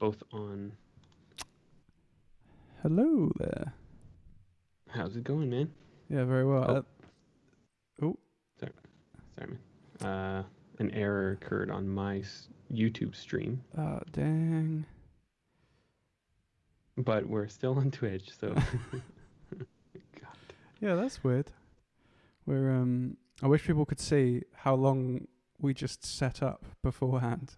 both on. Hello there. How's it going, man? Yeah, very well. Oh, sorry, man. An error occurred on my YouTube stream, Dang. but we're still on Twitch, so. God. Yeah, that's weird. I wish people could see how long we just set up beforehand.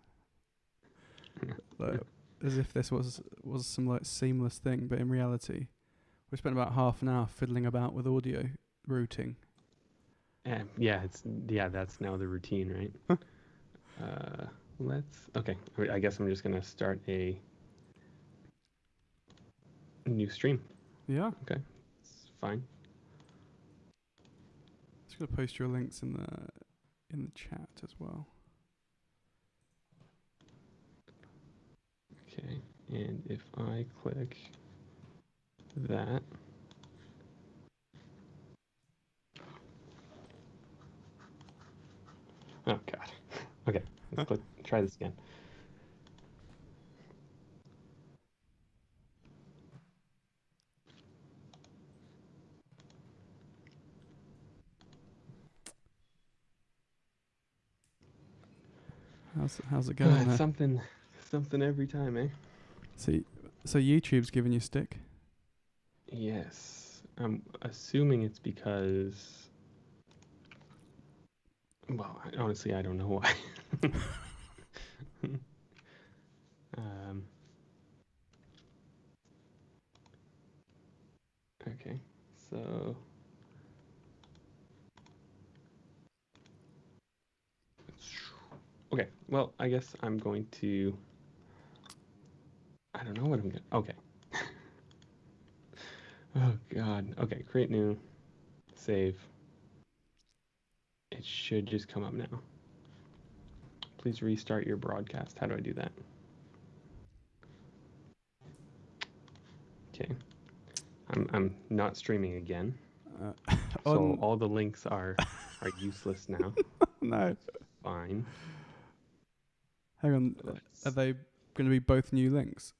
Like, as if this was some like seamless thing, but in reality, we spent about half an hour fiddling about with audio routing. That's now the routine, right? Okay. I guess I'm just gonna start a new stream. Yeah. Okay, it's fine. Just gonna post your links in the chat as well. Okay, and if I click that. Oh God. Okay, let's try this again. How's it going there? Something every time, eh? So YouTube's giving you stick? Yes. I'm assuming it's because. Well, honestly, I don't know why. Okay, so. Okay, well, I guess I'm going to. I don't know what I'm going to. Okay. Oh, God. Okay, create new. Save. It should just come up now. Please restart your broadcast. How do I do that? Okay. I'm not streaming again. So all the links are useless now. No. Fine. Hang on. Are they going to be both new links?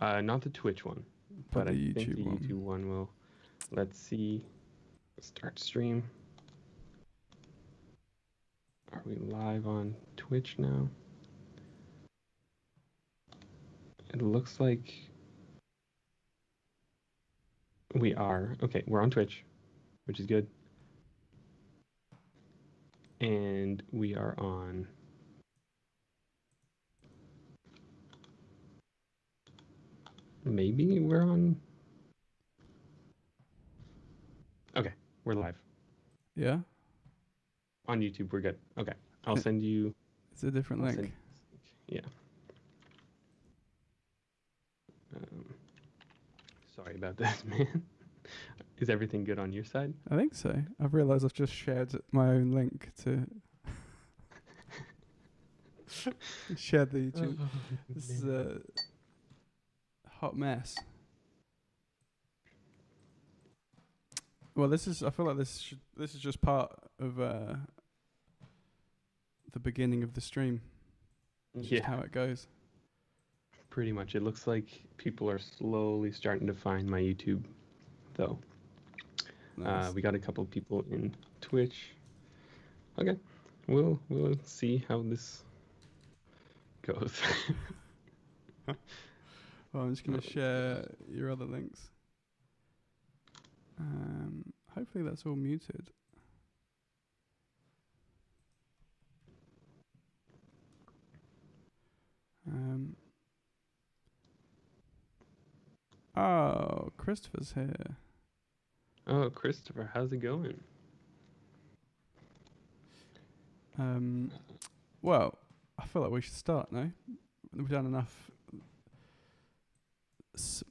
Not the Twitch one, but I think the YouTube one will. Let's see. Start stream. Are we live on Twitch now? It looks like we are. Okay, we're on Twitch, which is good. And we are on. Maybe we're on. Okay, we're live. Yeah. On YouTube, we're good. Okay, I'll send you. It's a different link. Yeah. Sorry about that, man. Is everything good on your side? I think so. I've realised I've just shared my own link to share the YouTube. This is a hot mess. Well, I feel like this is just part of the beginning of the stream. It's just how it goes. Pretty much. It looks like people are slowly starting to find my YouTube, though. Nice. We got a couple people in Twitch. Okay, we'll see how this goes. Well, I'm just gonna share your other links. Hopefully that's all muted. Oh, Christopher's here. Oh, Christopher, how's it going? Well, I feel like we should start, no? We've done enough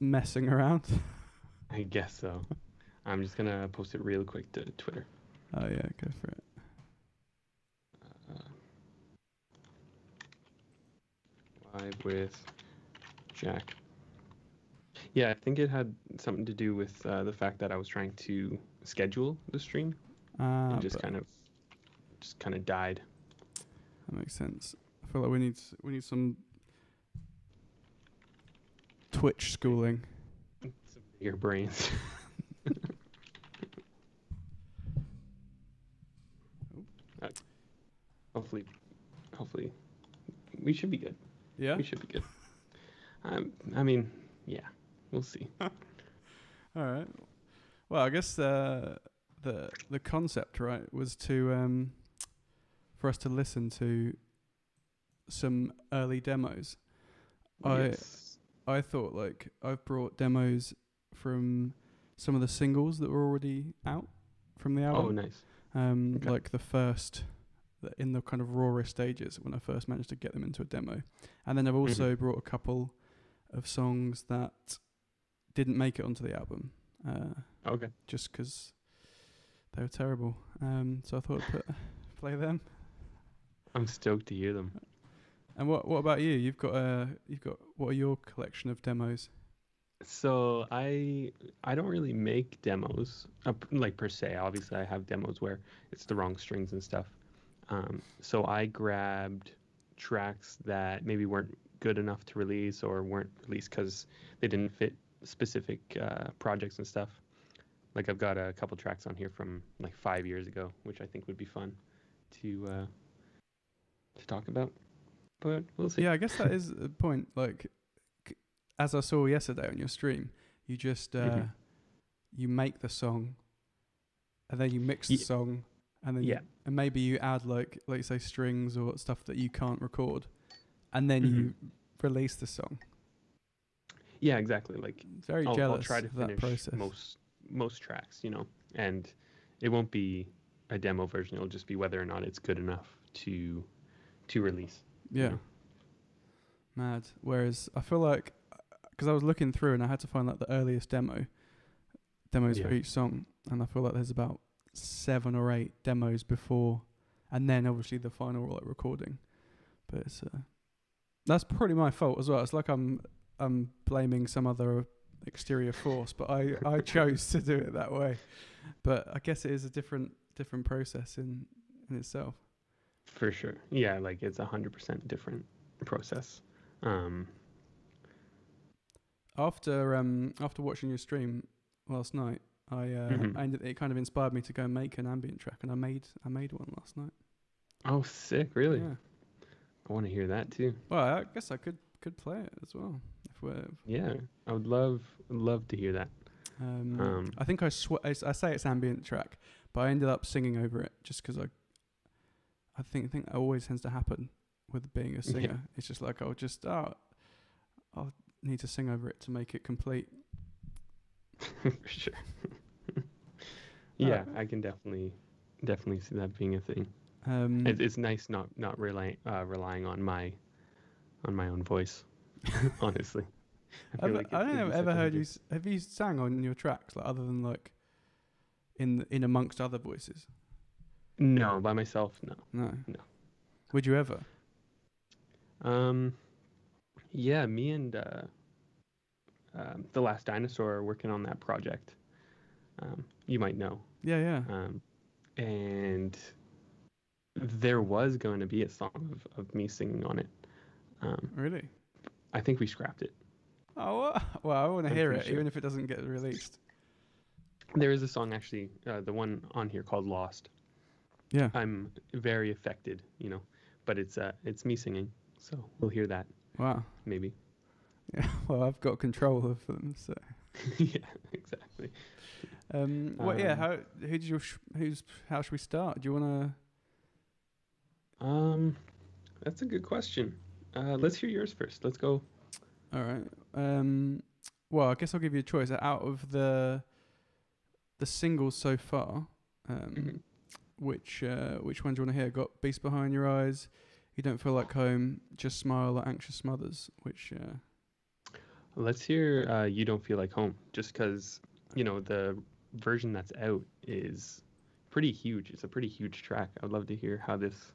messing around. I guess so. I'm just gonna post it real quick to Twitter. Oh yeah, go for it. Live with Jack. Yeah, I think it had something to do with the fact that I was trying to schedule the stream and just kind of died. That makes sense. I feel like we need some Twitch schooling. Some bigger brains. Hopefully, we should be good. Yeah. We should be good. I mean, yeah, we'll see. All right. Well, I guess the concept, right, was to for us to listen to some early demos. Yes. I thought, like, I've brought demos from some of the singles that were already out from the album. Oh, nice. Okay. Like the first, in the kind of rawest stages when I first managed to get them into a demo. And then I've also brought a couple of songs that didn't make it onto the album. Okay. Just because they were terrible. So I thought I'd play them. I'm stoked to hear them. And what about you? You've got what are your collection of demos? So I don't really make demos like per se. Obviously, I have demos where it's the wrong strings and stuff. So I grabbed tracks that maybe weren't good enough to release or weren't released because they didn't fit specific projects and stuff. Like I've got a couple tracks on here from like 5 years ago, which I think would be fun to talk about. But we'll see. Yeah, I guess that is the point. Like, as I saw yesterday on your stream, you just you make the song, and then you mix the song, and then and maybe you add like you say strings or stuff that you can't record, and then you release the song. Yeah, exactly. Like very I'll jealous try to of that finish process. most tracks, you know, and it won't be a demo version. It'll just be whether or not it's good enough to release. Yeah. You know? Mad. Whereas I feel like, because I was looking through and I had to find like the earliest demos for each song, and I feel like there's about 7 or 8 demos before, and then obviously the final like recording. But it's that's probably my fault as well. It's like I'm blaming some other exterior force, but I chose to do it that way. But I guess it is a different process in itself. For sure. Yeah, like it's 100% different process. After watching your stream last night, it kind of inspired me to go make an ambient track, and I made one last night. Oh, sick! Really? Yeah. I want to hear that too. Well, I guess I could play it as well Yeah, I would love to hear that. I think I say it's ambient track, but I ended up singing over it just because I think that always tends to happen with being a singer. Yeah. It's just like I'll need to sing over it to make it complete. For sure. Yeah, I can definitely see that being a thing. It's nice not relying on my own voice. Honestly, I don't think I've ever heard you. Have you sang on your tracks, like other than like in amongst other voices? No, by myself, no. Would you ever? Yeah, me and The Last Dinosaur are working on that project. You might know. Yeah. And there was going to be a song of me singing on it. Really? I think we scrapped it. Oh, well, I want to hear it, even if it doesn't get released. There is a song, actually, the one on here called Lost. Yeah. I'm very affected, you know, but it's me singing, so we'll hear that. Wow. Maybe. Yeah, well, I've got control of them, so. Yeah, exactly. How should we start? Do you want to... That's a good question. Let's hear yours first. Let's go. All right. Well, I guess I'll give you a choice. Out of the singles so far, which one do you want to hear? Got Beast Behind Your Eyes, You Don't Feel Like Home, Just Smile, or Anxious Mothers, which... Let's hear You Don't Feel Like Home, just because, you know, the version that's out is pretty huge. It's a pretty huge track. I would love to hear how this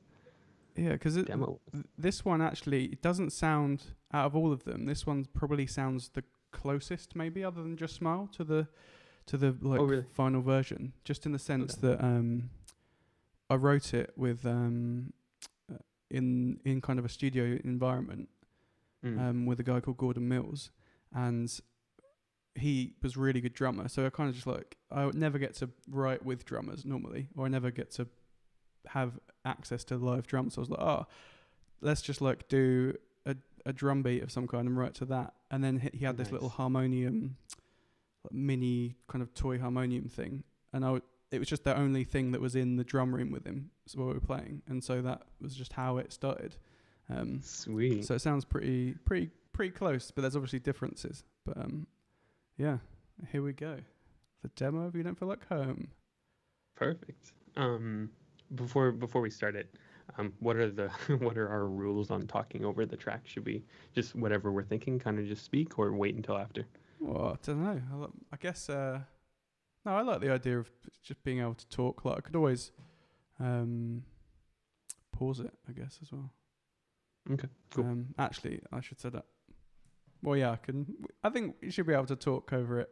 because demo... This one actually, it doesn't sound, out of all of them, this one probably sounds the closest, maybe, other than Just Smile, to the like really? final version, just in the sense that I wrote it with in kind of a studio environment with a guy called Gordon Mills, and he was a really good drummer. So I kind of just like, I would never get to write with drummers normally, or I never get to have access to live drums. So I was like, oh, let's just like do a drum beat of some kind and write to that. And then he had this little harmonium, like mini kind of toy harmonium thing, and it was just the only thing that was in the drum room with him while we were playing, and so that was just how it started. Sweet. So it sounds pretty close, but there's obviously differences. But yeah, here we go. The demo of You Don't Feel Like Home. Perfect. Before we start it, what are our rules on talking over the track? Should we just whatever we're thinking, kind of just speak, or wait until after? Well, I don't know. I guess no, I like the idea of just being able to talk. Like I could always pause it, I guess, as well. Okay, cool. Actually, I should say that. Well, yeah, I can. I think you should be able to talk over it.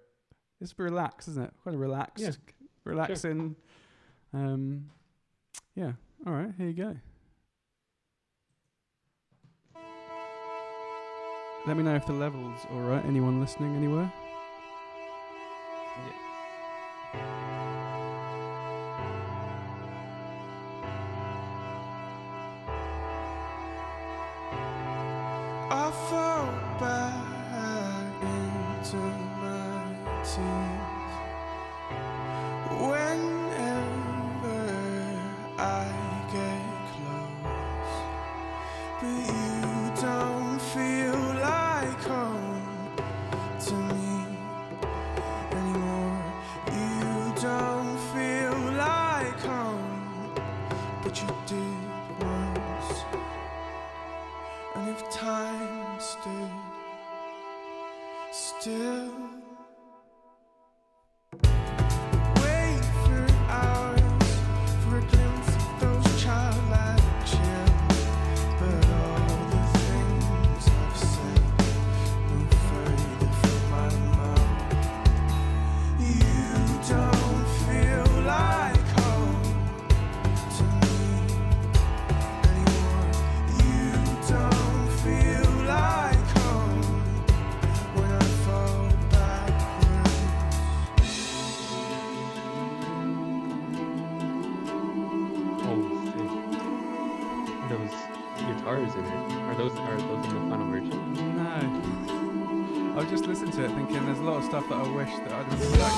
It's relaxed, isn't it? Kind of relaxed, Yeah. relaxing. Sure. Yeah. All right. Here you go. Let me know if the level's all right. Anyone listening anywhere? Yeah. I fall back into my teens whenever I get close, but you don't feel like home to me anymore. You don't feel like home, but you did once. And if time stood still, wait for hours for a glimpse of those childlike chills. But all the things I've said move further from my mouth. You don't feel like home to me anymore. You don't feel like home when I fall backwards. Oh, sick. Those guitars in it are those in the final version? No. I've just listened to it thinking there's a lot of stuff that I wish that I'd actually demo.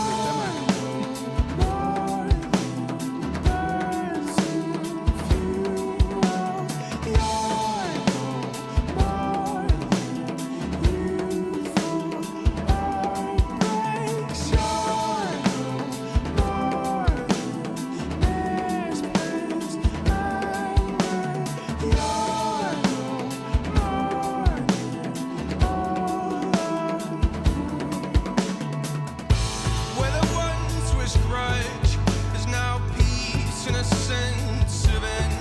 Where there once was grudge, there's now peace and a sense of end.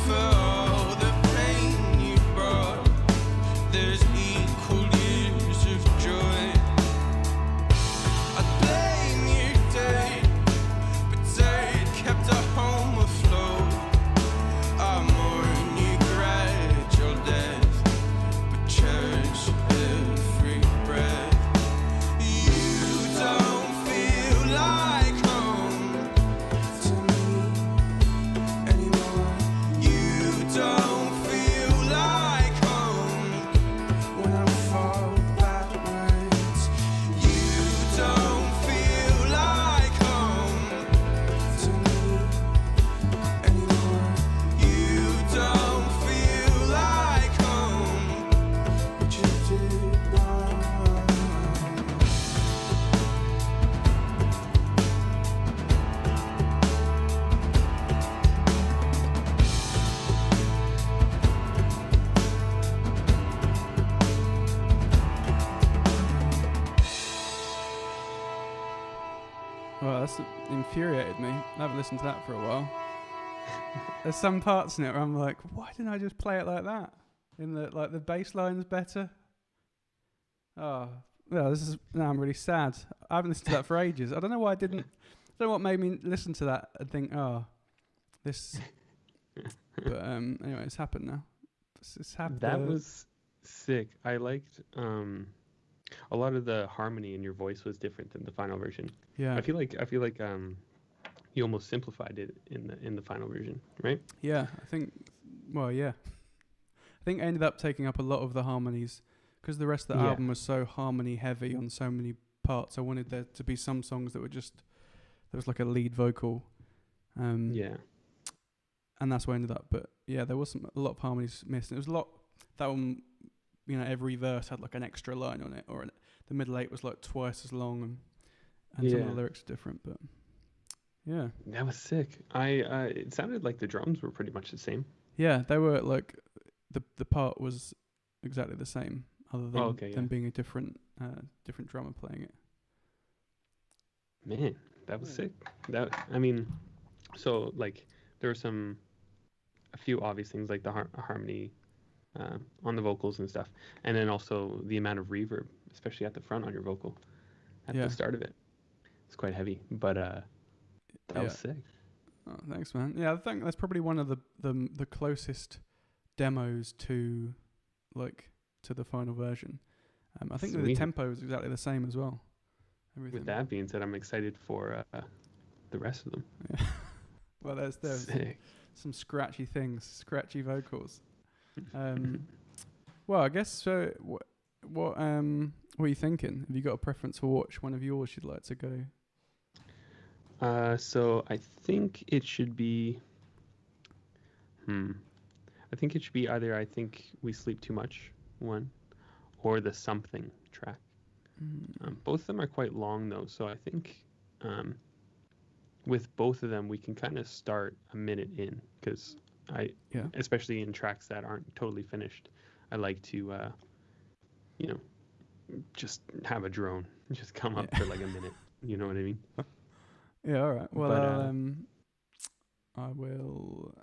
For all the pain you brought, there's equal years of joy. I blame you, Dad, but Dad kept our home afloat. I mourn your gradual death, but cherish every breath. You don't feel like home to me anymore. You don't feel like home when I fall backwards. You don't feel like home to me anymore. You don't feel like home, but you did not. Well, that's infuriated me. I haven't listened to that for a while. There's some parts in it where I'm like, why didn't I just play it like that? In the bass line's better. Oh, well, now I'm really sad. I haven't listened to that for ages. I don't know why I didn't. I don't know what made me listen to that and think, oh, this. But anyway, it's happened now. It's happened. That was sick. I liked A lot of the harmony in your voice was different than the final version. Yeah. I feel like you almost simplified it in the final version, right? Yeah, I think. Well, yeah. I think I ended up taking up a lot of the harmonies because the rest of the Yeah. album was so harmony heavy on so many parts. I wanted there to be some songs that were just there was like a lead vocal, Yeah. and that's where I ended up. But yeah, there was a lot of harmonies missed. And it was a lot that one. You know, every verse had like an extra line on it, or the middle eight was like twice as long, and some of the Yeah. lyrics are different. But yeah, That was sick. It sounded like the drums were pretty much the same. yeah, they were like the part was exactly the same, other than Okay, them yeah. being a different drummer playing it. Man, that was sick. I mean, so like there were a few obvious things like the harmony on the vocals and stuff, and then also the amount of reverb, especially at the front on your vocal at Yeah. the start of it. It's quite heavy, but that Yeah. was sick. Oh, thanks, man. Yeah, I think that's probably one of the closest demos to the final version. I think that the Sweet. tempo is exactly the same as well. Everything. With that being said, I'm excited for the rest of them. Yeah. Well, there's Sick. some scratchy things, scratchy vocals. Well, I guess what are you thinking? Have you got a preference for which one of yours you'd like to go? So I think it should be. I think it should be either I think we sleep too much one, or the something track. Both of them are quite long though, so I think with both of them we can kind of start a minute in, because especially in tracks that aren't totally finished, I like to just have a drone just come up for like a minute. You know what I mean? Yeah, all right. Well, But, I will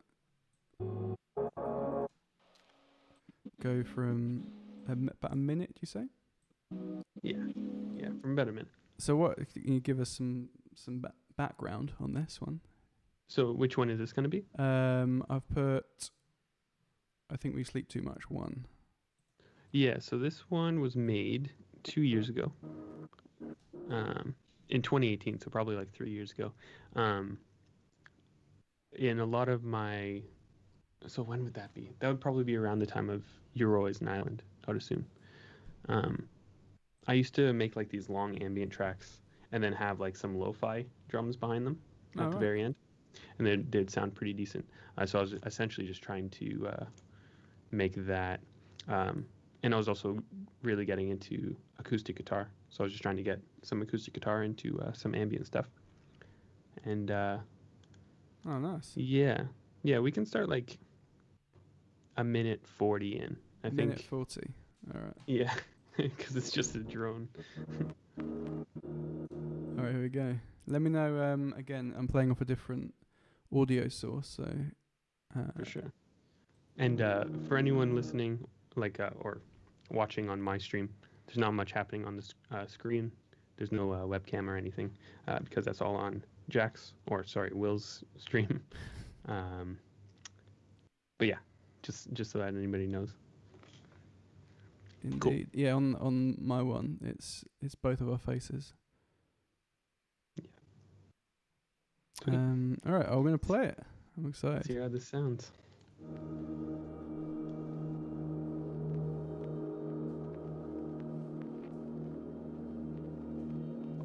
go from about a minute. Do you say? Yeah, from about a minute. So, what can you give us some background on this one? So which one is this going to be? I've put. I think we sleep too much. One. Yeah, so this one was made 2 years ago. In 2018, so probably like 3 years ago. In a lot of my, so when would that be? That would probably be around the time of You're Always an Island, I would assume. I used to make like these long ambient tracks and then have like some lo-fi drums behind them at the very end, and they'd sound pretty decent. So I was essentially just trying to make that, and I was also really getting into acoustic guitar, so I was just trying to get some acoustic guitar into some ambient stuff. And oh, nice. yeah, we can start like a minute 40 in, I think. Minute 40. All right. Yeah, because it's just a drone. All right, here we go. Let me know. Again, I'm playing off a different audio source, so For sure. And for anyone listening, like or watching on my stream, there's not much happening on the screen. There's no webcam or anything, because that's all on Will's stream. But yeah, just so that anybody knows. Indeed. Cool. Yeah, on my one, it's both of our faces. Sweet. All right, I'm gonna play it. I'm excited. Let's hear how this sounds.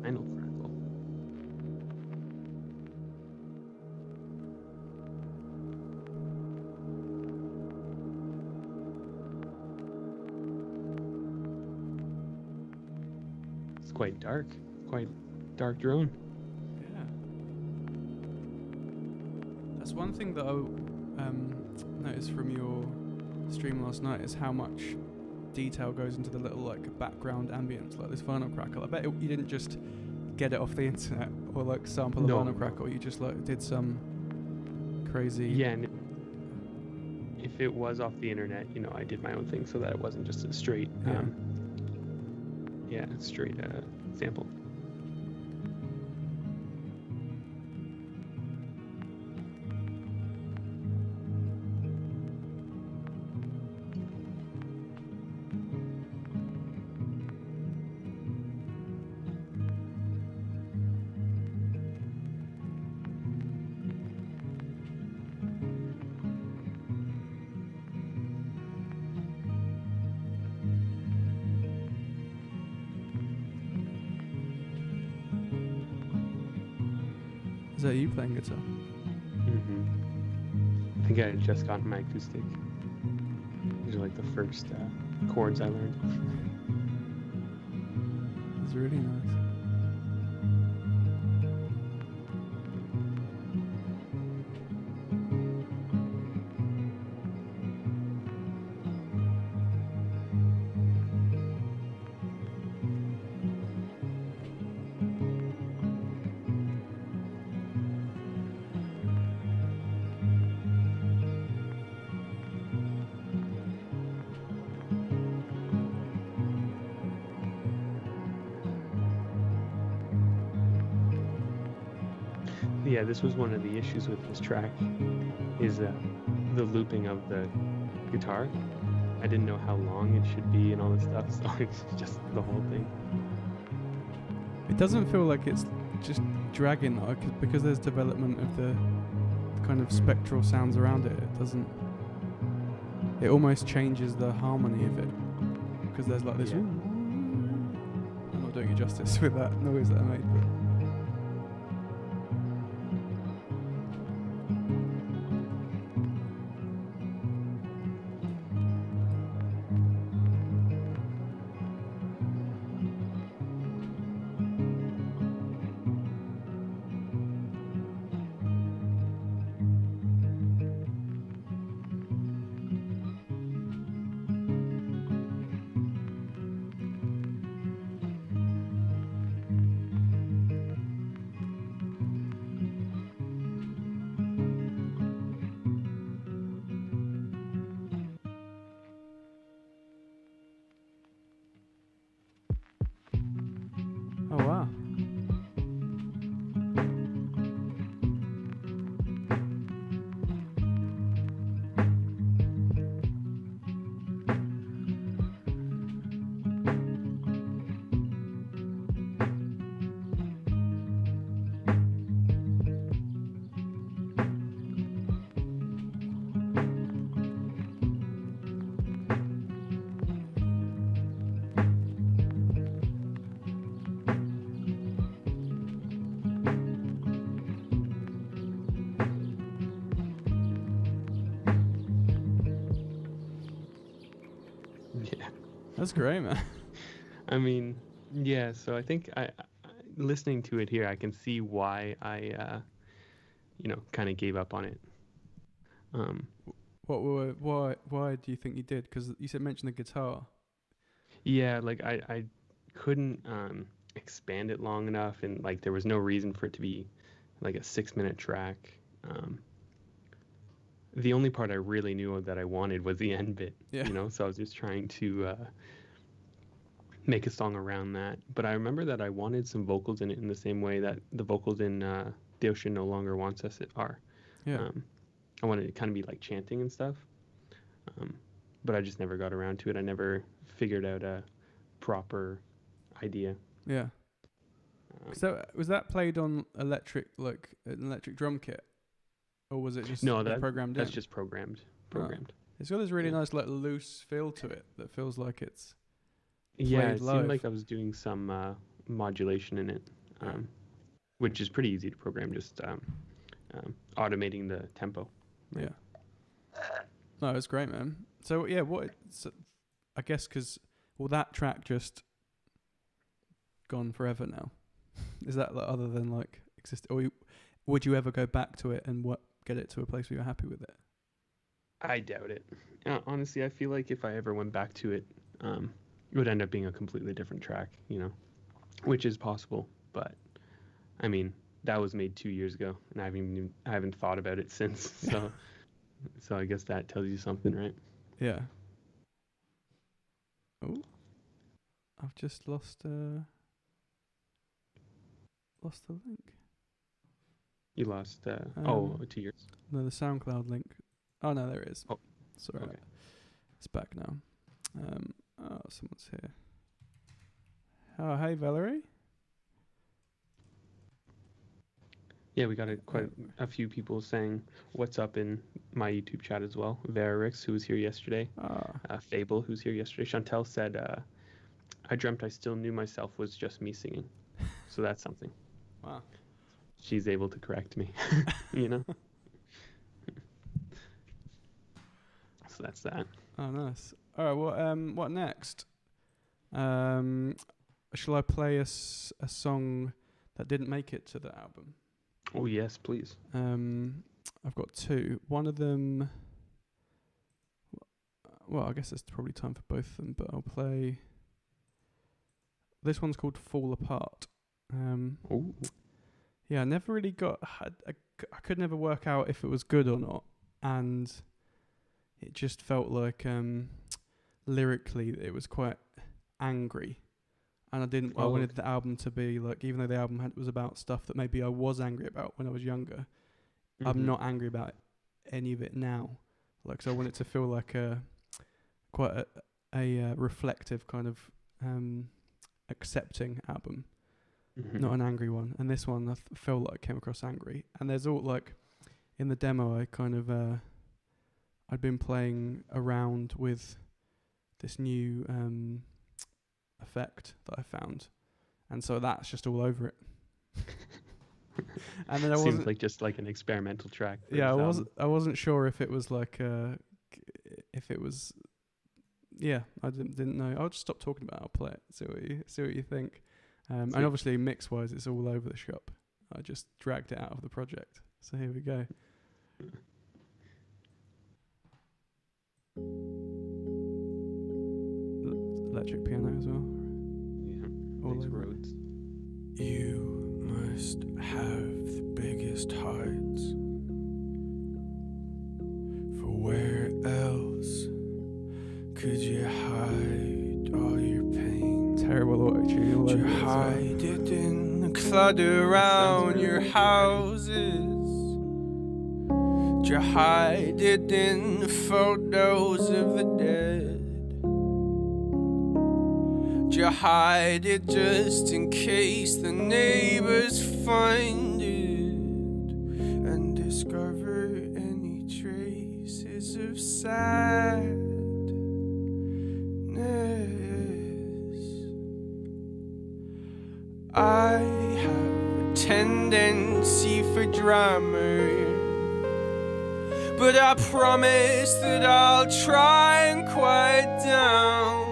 Final Crackle. It's quite dark drone. Yeah. That's one thing that I noticed from your stream last night is how much detail goes into the little like background ambience, like this Final Crackle. I bet you didn't just get it off the internet or like sample a Final Crackle. You just like did some crazy. Yeah, and if it was off the internet, I did my own thing so that it wasn't just a straight, straight sample. Is that you playing guitar? I think I had just gotten my acoustic. These are like the first chords I learned. It's really nice. Yeah, this was one of the issues with this track, is the looping of the guitar. I didn't know how long it should be and all this stuff, so it's just the whole thing. It doesn't feel like it's just dragging though, because there's development of the kind of spectral sounds around it. It doesn't. It almost changes the harmony of it, because there's like this. Yeah. I'm not doing it justice with that noise that I made, but. Oh wow. Yeah. That's great, man. I mean, yeah, so I think listening to it here, I can see why I kind of gave up on it. Why do you think you did? Because you said mention the guitar. Yeah, like I couldn't expand it long enough, and like there was no reason for it to be like a 6-minute track. The only part I really knew that I wanted was the end bit, Yeah. so I was just trying to make a song around that. But I remember that I wanted some vocals in it in the same way that the vocals in The Ocean No Longer Wants Us are. Yeah. I wanted it to kind of be like chanting and stuff. But I just never got around to it. I never figured out a proper idea. Yeah. So was that played on an electric drum kit, or was it just programmed that's in? just programmed. It's got this really Yeah. nice like loose feel to it that feels like it's Yeah, played it live. seemed like I was doing some modulation in it, which is pretty easy to program, just automating the tempo. Yeah. No, it's great, man. So yeah, I guess because that track just gone forever now. Is that like, other than like exist, or would you ever go back to it and get it to a place where you're happy with it? I doubt it. Honestly, I feel like if I ever went back to it, it would end up being a completely different track, which is possible. But I mean, that was made 2 years ago, and I haven't thought about it since. So I guess that tells you something, right? Yeah. Oh, I've just lost the link. You lost 2 years. No, the SoundCloud link. Oh no, there it is. Oh, sorry. okay. It's back now. Someone's here. Oh, hey Valerie. Yeah, we got quite a few people saying what's up in my YouTube chat as well. Verix, who was here yesterday. Fable, who's here yesterday. Chantel said, I dreamt I still knew myself was just me singing. So that's something. Wow. she's able to correct me, you know? So that's that. Oh, nice. All right, what next? Shall I play a song that didn't make it to the album? Oh, yes, please. I've got two. One of them... Well, I guess it's probably time for both of them, but I'll play... This one's called Fall Apart. Oh. Yeah, I never really I could never work out if it was good or not. And it just felt like lyrically it was quite angry. And I wanted the album to be like, even though the album was about stuff that maybe I was angry about when I was younger, I'm not angry about any of it now. Like, so I want it to feel like quite a reflective kind of accepting album, not an angry one. And this one I felt like came across angry. And there's all like in the demo, I kind of I'd been playing around with this new effect that I found, and so that's just all over it. And then seems like just like an experimental track. Yeah, I wasn't sure if it was like if it was. Yeah, I didn't know. I'll just stop talking about it. I'll play it. See what you think. And obviously mix wise, it's all over the shop. I just dragged it out of the project. So here we go. Electric piano as well. Yeah, all nice over roads. You must have the biggest hearts. For where else could you hide all your pain? Terrible auto-tune. Did you hide it in the clutter around your houses? Did you hide it in the photos of the dead? Did you hide it just in case the neighbors find it and discover any traces of sadness? I have a tendency for drama, but I promise that I'll try and quiet down.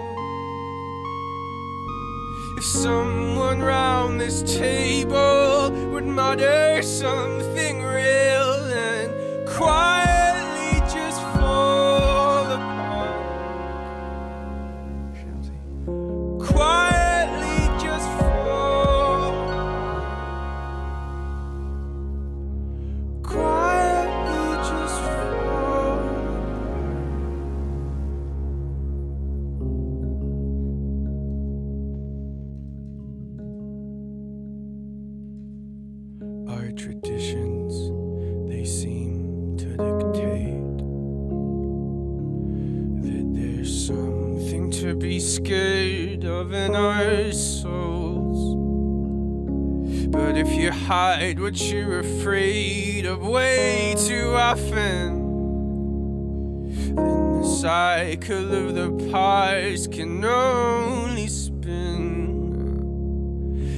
If someone round this table would mutter something real and quietly just fall apart, quietly just fall, quietly just fall. Our traditions, they seem to dictate that there's something to be scared of in our souls. But if you hide what you're afraid of way too often, then the cycle of the past can only spin.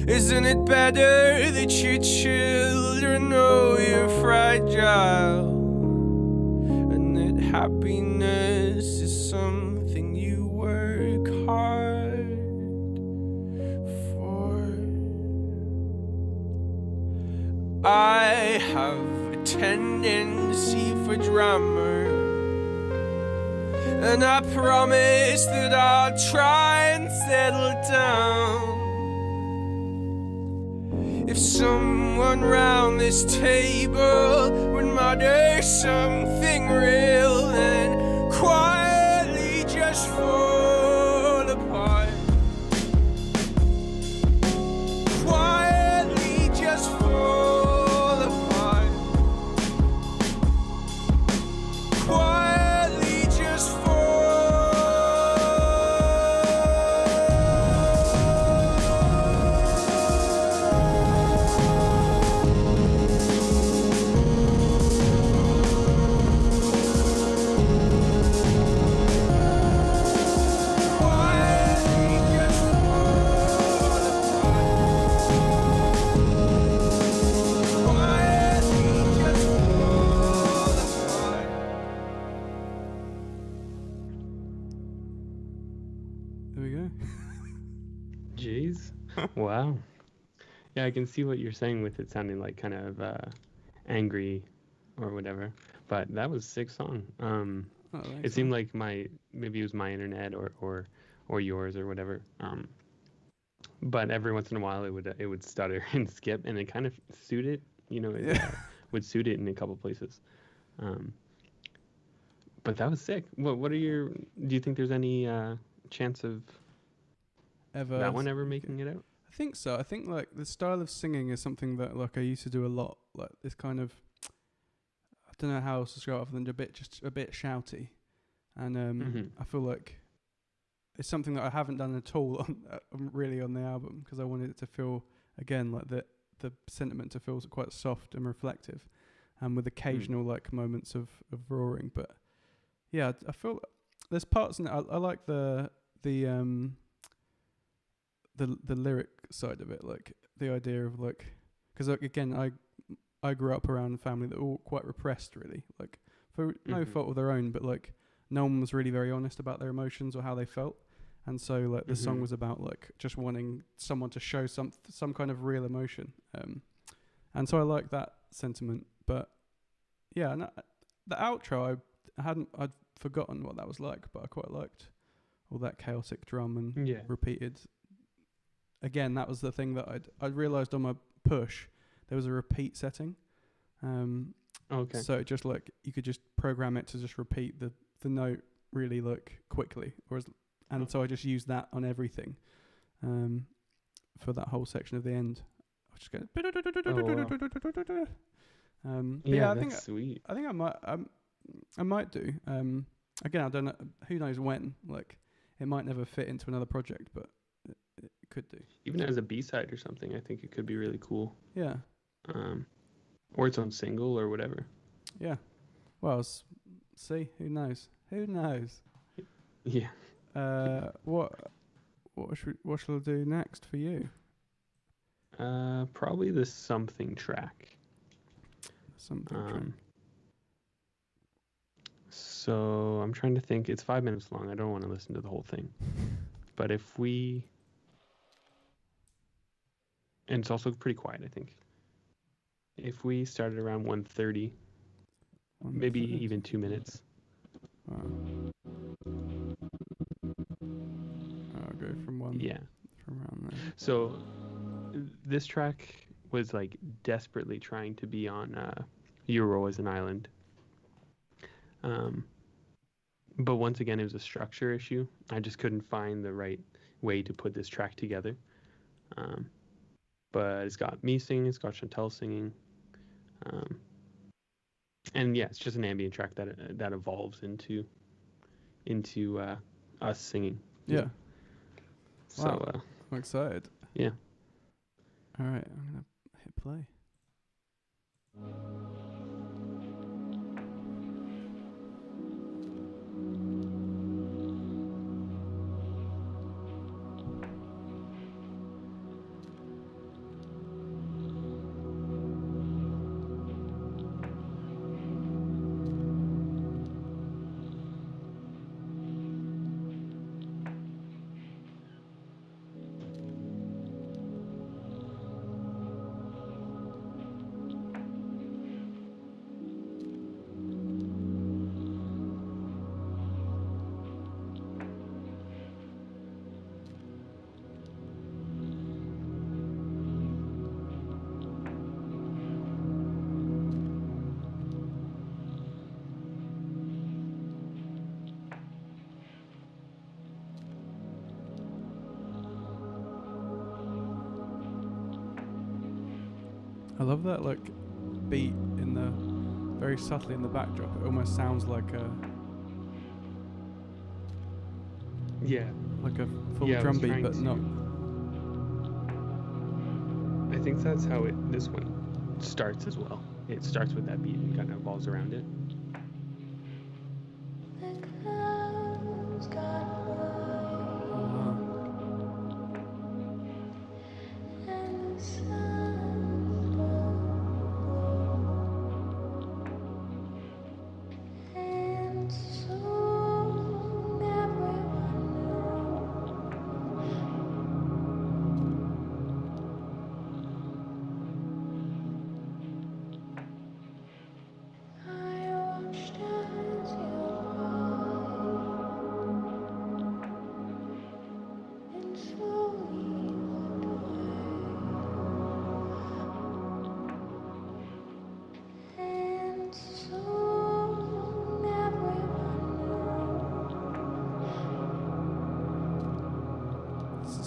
Isn't it better that your children know you're fragile, and that happiness is something you work hard for? I have a tendency for drama, and I promise that I'll try and settle down. If someone round this table would mutter something real and quietly just fall apart, quietly just fall apart, quietly just fall. Wow. Yeah, I can see what you're saying with it sounding like kind of angry or whatever. But that was a sick song. Oh, thanks, It seemed man. like maybe it was my internet or yours or whatever. But every once in a while it would stutter and skip, and it kind of suited, it Yeah. would suit it in a couple places. Um, but that was sick. What are your? Do you think there's any chance of Ever. that one ever making it out? I think so. I think like the style of singing is something that like I used to do a lot. Like this kind of, I don't know how else to describe it other than just a bit shouty, and I feel like it's something that I haven't done at all really on the album because I wanted it to feel again like the sentiment to feel quite soft and reflective, and with occasional like moments of roaring. But yeah, I feel there's parts in it. I like the lyric side of it, like the idea of like, because like, again, I grew up around a family that were all quite repressed, really, like for no fault of their own, but like no one was really very honest about their emotions or how they felt, and so like the song was about like just wanting someone to show some kind of real emotion, and so I like that sentiment. But yeah, and the outro I'd forgotten what that was like, but I quite liked all that chaotic drum and repeated. Again, that was the thing that I'd realised on my push. There was a repeat setting. Okay. So it just like you could just program it to just repeat the note really like quickly, so I just used that on everything, for that whole section of the end. I just go. Yeah, I that's think sweet. I think I might do. Again, I don't know. Who knows when? Like, it might never fit into another project, but it could do. Even as a B-side or something, I think it could be really cool. Yeah. Or its own single or whatever. Yeah. Well, see, who knows? Who knows? Yeah. What shall I do next for you? Probably the something track. Something track. So I'm trying to think. It's 5 minutes long. I don't want to listen to the whole thing. But if we... And it's also pretty quiet, I think. If we started around 1:30, maybe even 2 minutes. I'll go from one. Yeah. From around there. So this track was like desperately trying to be on Euro as an island. But once again, it was a structure issue. I just couldn't find the right way to put this track together. But it's got me singing, it's got Chantel singing. And yeah, it's just an ambient track that evolves into us singing. Yeah. So wow. I'm excited. Yeah. All right, I'm gonna hit play. I love that like beat in the very subtly in the backdrop. It almost sounds like a full drum beat, but not. I think that's how this one starts as well. It starts with that beat and kind of evolves around it.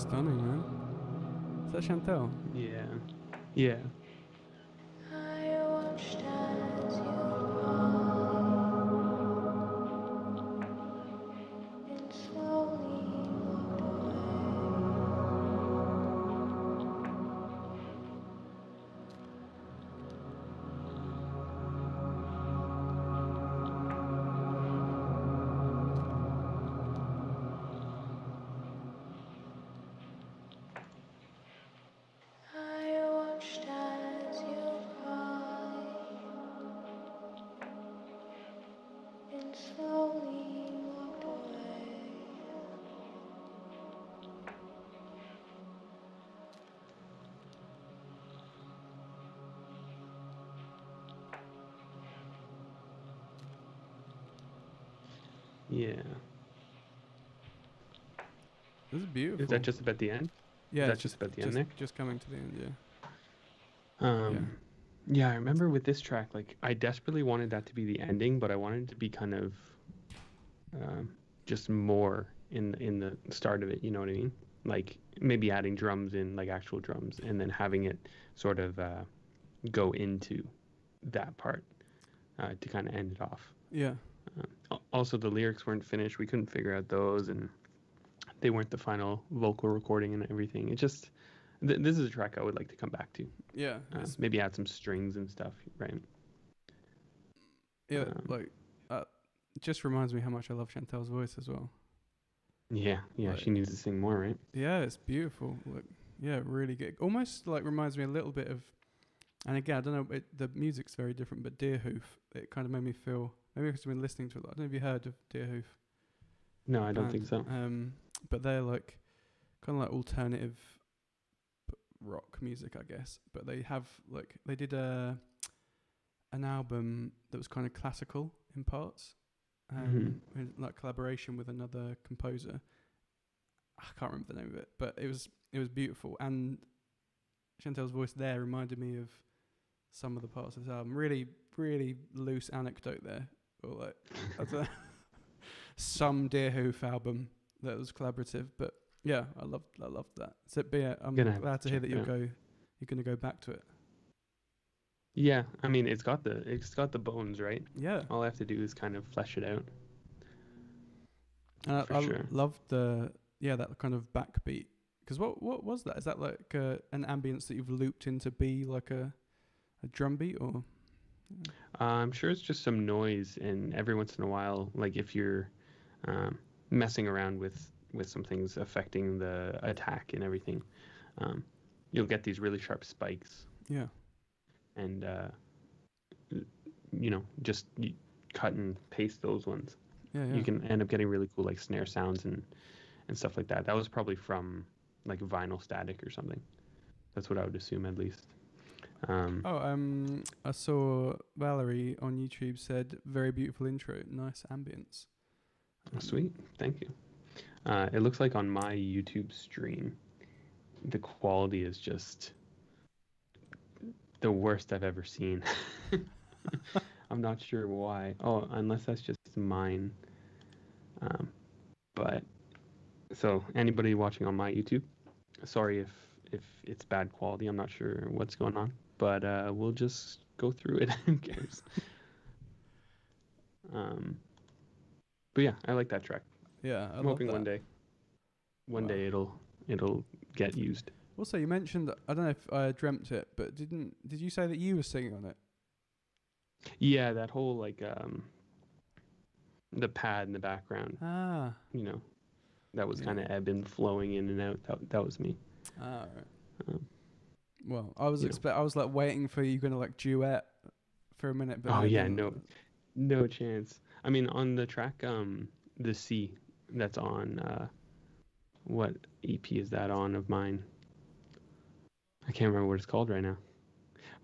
stunning, man. Is that Chantel? Yeah. Yeah. I watched as you cried and slowly walked away. I watched as you cried and slowly walked away. Yeah. This is beautiful. Is that just about the end? Yeah, Is that it's just about the end there? just coming to the end. Yeah. Yeah, I remember with this track, like I desperately wanted that to be the ending, but I wanted it to be kind of just more in the start of it. You know what I mean? Like maybe adding drums in, like actual drums, and then having it sort of go into that part to kind of end it off. Yeah. Also, the lyrics weren't finished. We couldn't figure out those, and they weren't the final vocal recording and everything. It just this is a track I would like to come back to. Yeah. Maybe add some strings and stuff, right? Yeah. It just reminds me how much I love Chantel's voice as well. Yeah, Like- she needs to sing more, right? Yeah, it's beautiful. Like, yeah, really good. Almost like reminds me a little bit of, and again, I don't know, the music's very different, but Deerhoof, it kind of made me feel, maybe because I've been listening to it a lot. I don't know if you heard of Deerhoof. No, I don't think so. But they're like, kind of like alternative rock music, I guess. But they have, like, they did an album that was kind of classical in parts. In like collaboration with another composer. I can't remember the name of it, but it was beautiful. And Chantel's voice there reminded me of some of the parts of this album. Really, really loose anecdote there, or like that's some Deerhoof album that was collaborative. But yeah, I loved that. So, but yeah, I'm glad to hear that you're going to go back to it. Yeah, I mean it's got the bones, right? Yeah. All I have to do is kind of flesh it out. And For I sure. loved that kind of backbeat. Because what was that? Is that like an ambience that you've looped in to be like a drum beat, or? I'm sure it's just some noise, and every once in a while, like if you're messing around with some things affecting the attack and everything, you'll get these really sharp spikes. Yeah. And just cut and paste those ones. Yeah. You can end up getting really cool like snare sounds and stuff like that. That was probably from like vinyl static or something. That's what I would assume, at least. I saw Valerie on YouTube said very beautiful intro, nice ambience. Sweet, thank you. It looks like on my YouTube stream, the quality is just the worst I've ever seen. I'm not sure why. Oh, unless that's just mine. But so anybody watching on my YouTube, sorry if it's bad quality. I'm not sure what's going on, but we'll just go through it. Who cares? But yeah, I like that track. Yeah, I'm hoping one day it'll get used. Also, you mentioned, I don't know if I dreamt it, but did you say that you were singing on it? Yeah, that whole like the pad in the background. Ah. That was kind of ebb and flowing in and out. That was me. Ah, right. Well, I was I was like waiting for you gonna like duet for a minute, but no chance. I mean, on the track the C that's on what EP is that on of mine? I can't remember what it's called right now.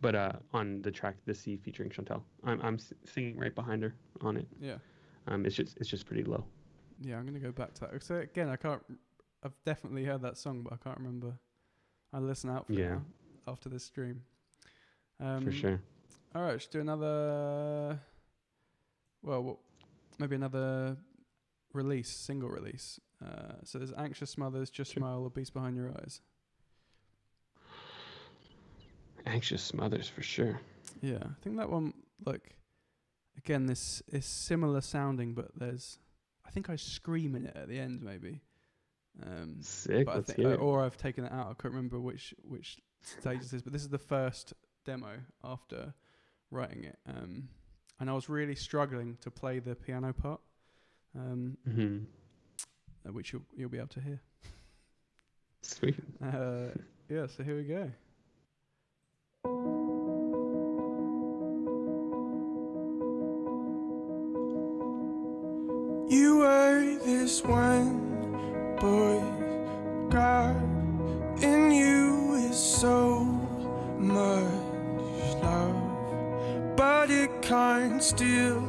But on the track The Sea featuring Chantel, I'm singing right behind her on it. Yeah. It's just pretty low. Yeah, I'm gonna go back to that. So again, I've definitely heard that song, but I can't remember. I'll listen out for it now after this stream. For sure. All right, let's do another. Well, maybe another single release. So there's Anxious Smothers, Just Sure. Smile, or Beast Behind Your Eyes. Anxious Smothers for sure. Yeah, I think that one, like, again, this is similar sounding, but I think I scream in it at the end, maybe. Sick. But Let's hear it. or I've taken it out. I can't remember which stage this is, but this is the first demo after writing it. And I was really struggling to play the piano part, which you'll be able to hear. Sweet. Yeah, so here we go. You were this one boy, God, in you is so much love, but it can't steal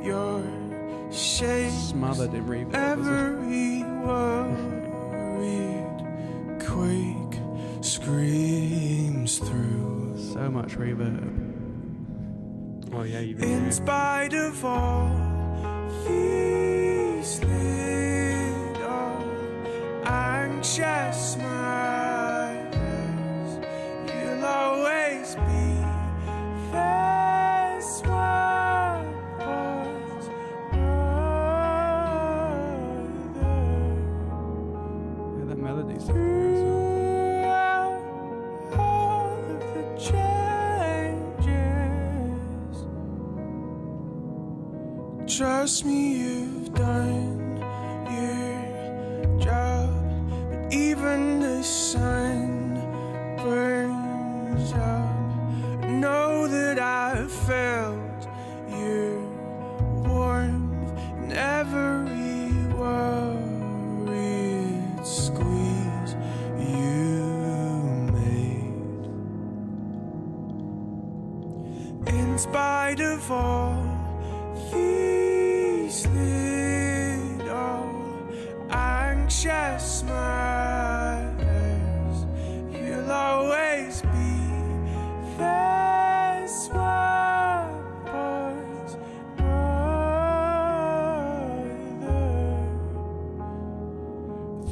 your shape. Smothered in reverb. Every worried quake screams through. So much reverb. Oh yeah, you. In spite of all these little anxious smiles, you'll always be this one was Yeah, that melody's different as well. throughout all of the changes. Trust me, you've done your job, but even the sun burns up. Know that I've felt your warmth in every worried squeeze you made. In spite of all these little anxious smiles, you'll always be this one boy's brother.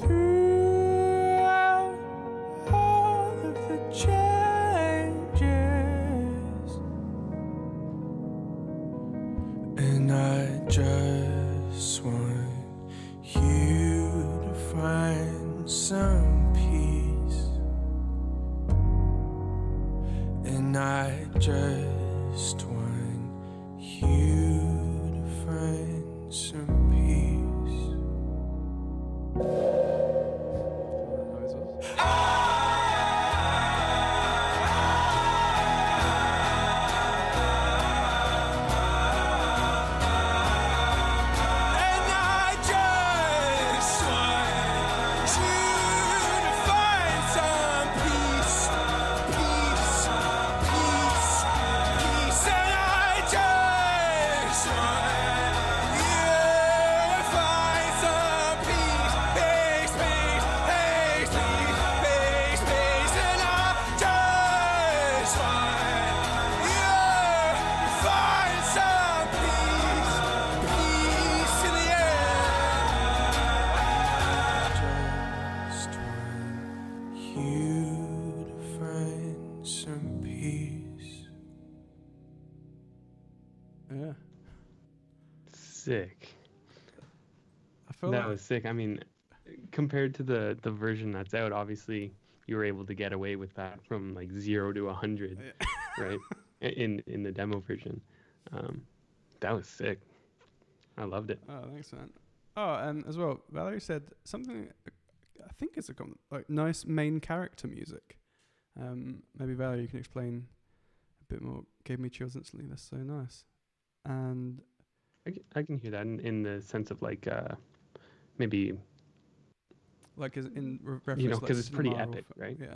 Throughout all of the changes, and I just want you to find some peace. And I just want you to find some peace. And I just want you to find some peace, peace, peace, peace. And I just want you to find some peace, peace, peace, peace, peace, peace, peace. And I just want you to find some peace, peace in the air. Just want you to find some peace. Yeah. Sick. I feel That like was sick. I mean, compared to the version that's out, obviously you were able to get away with that from like 0 to 100, right? In the demo version. That was sick. I loved it. Oh, thanks, man. Oh, and as well, Valerie said something. I think it's a like nice main character music. Maybe Valerie, you can explain a bit more. Gave me chills instantly. That's so nice. And I can hear that in the sense of like maybe, like as in reference, you know, to, like, because it's pretty cinema or epic, right? Yeah.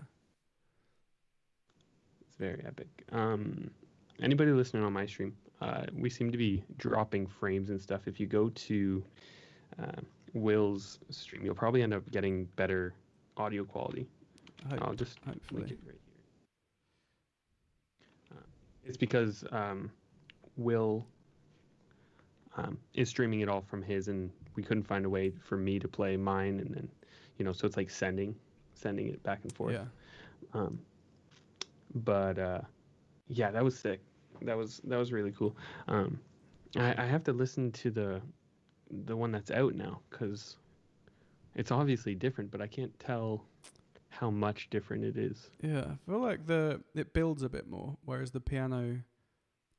It's very epic. Anybody listening on my stream, we seem to be dropping frames and stuff. If you go to Will's stream, you'll probably end up getting better audio quality. I'll just Hopefully. link it right here. It's because Will is streaming it all from his, and we couldn't find a way for me to play mine, and then so it's like sending it back and forth. Yeah. But yeah, that was sick. That was really cool. I have to listen to the one that's out now, because it's obviously different, but I can't tell how much different it is. Yeah, I feel like it builds a bit more, whereas the piano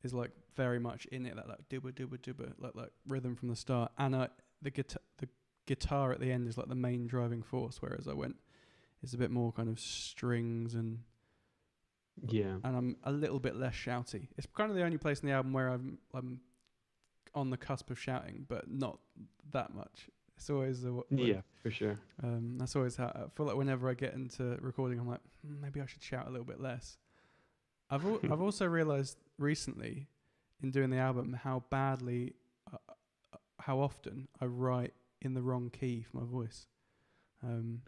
is like very much in it, that like dibba dibba dibba, like rhythm from the start, and the guitar at the end is like the main driving force, whereas it's a bit more kind of strings and I'm a little bit less shouty. It's kind of the only place in the album where I'm on the cusp of shouting, but not that much. It's always yeah, for sure. That's always how I feel like whenever I get into recording, I'm like, maybe I should shout a little bit less. I've also realized recently in doing the album how badly, how often I write in the wrong key for my voice.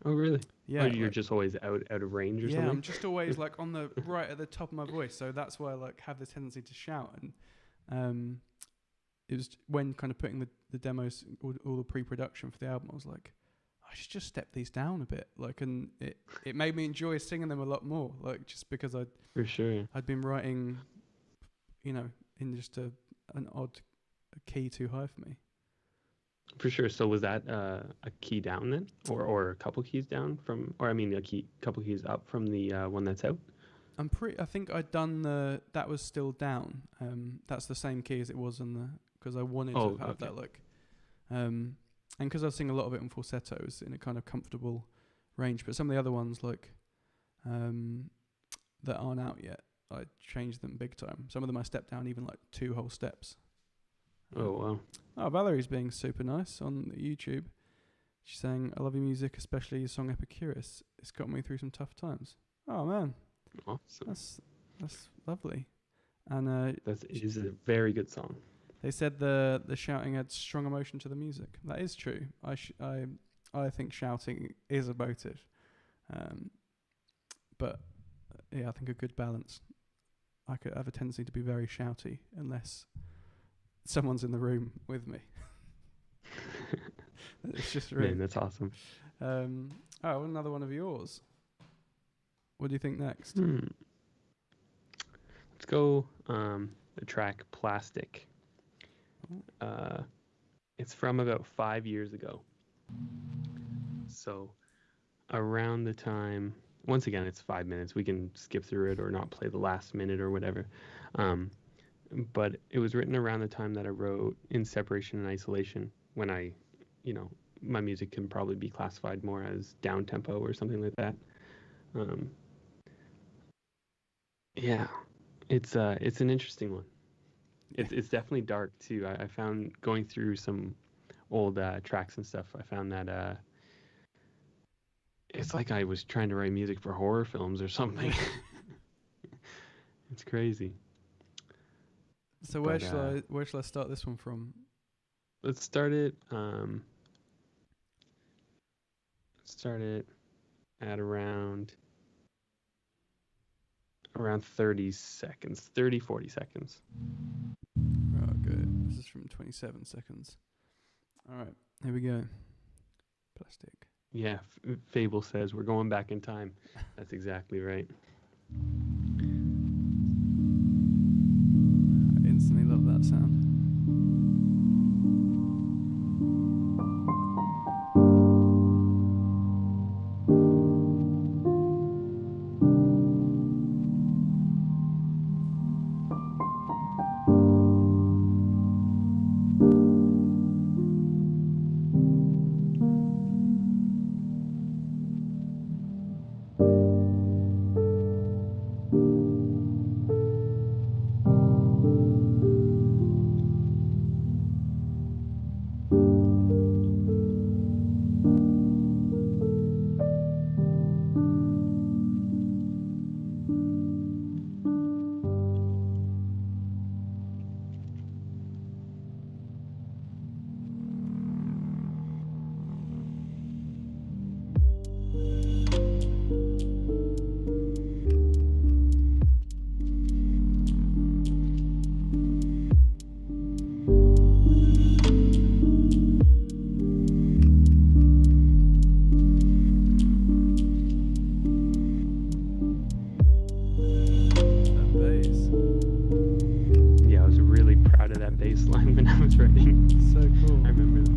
Oh really? Yeah. Or you're just always out of range or something? Yeah, I'm just always like on the right at the top of my voice, so that's why I like have the tendency to shout. And it was when kind of putting the demos, all the pre-production for the album, I was like, I should just step these down a bit, like, and it made me enjoy singing them a lot more, like, just because for sure I'd been writing, in just an odd key too high for me. For sure. So was that a key down then, or a couple keys down from, or I mean couple keys up from the one that's out? I think I'd done that was still down. That's the same key as it was because I wanted to have that, like, and because I sing a lot of it in falsetto, it was in a kind of comfortable range. But some of the other ones, like, that aren't out yet, I changed them big time. Some of them I stepped down even like 2 whole steps. Oh wow. Oh, Valerie's being super nice on YouTube. She's saying, I love your music, especially your song Epicurus. It's got me through some tough times. Oh man. Awesome. That's lovely. And that is a very good song. They said the shouting adds strong emotion to the music. That is true. I think shouting is emotive. But yeah, I think a good balance. I could have a tendency to be very shouty unless someone's in the room with me. It's just really... Man, that's awesome. Another one of yours. What do you think next? Let's go the track Plastic. It's from about 5 years ago. So around the time, once again, it's 5 minutes. We can skip through it or not play the last minute or whatever. But it was written around the time that I wrote In Separation and Isolation, when I, my music can probably be classified more as down tempo or something like that. Yeah, it's an interesting one. It's definitely dark too. I found, going through some old tracks and stuff, I found that it's like I was trying to write music for horror films or something. It's crazy. So where shall I start this one from? Let's start it. At around 30 seconds, 40 seconds. Oh, good. This is from 27 seconds. All right, here we go. Plastic. Yeah, Fable says we're going back in time. That's exactly right. I instantly love that sound. bass line when I was writing. So cool. I remember that.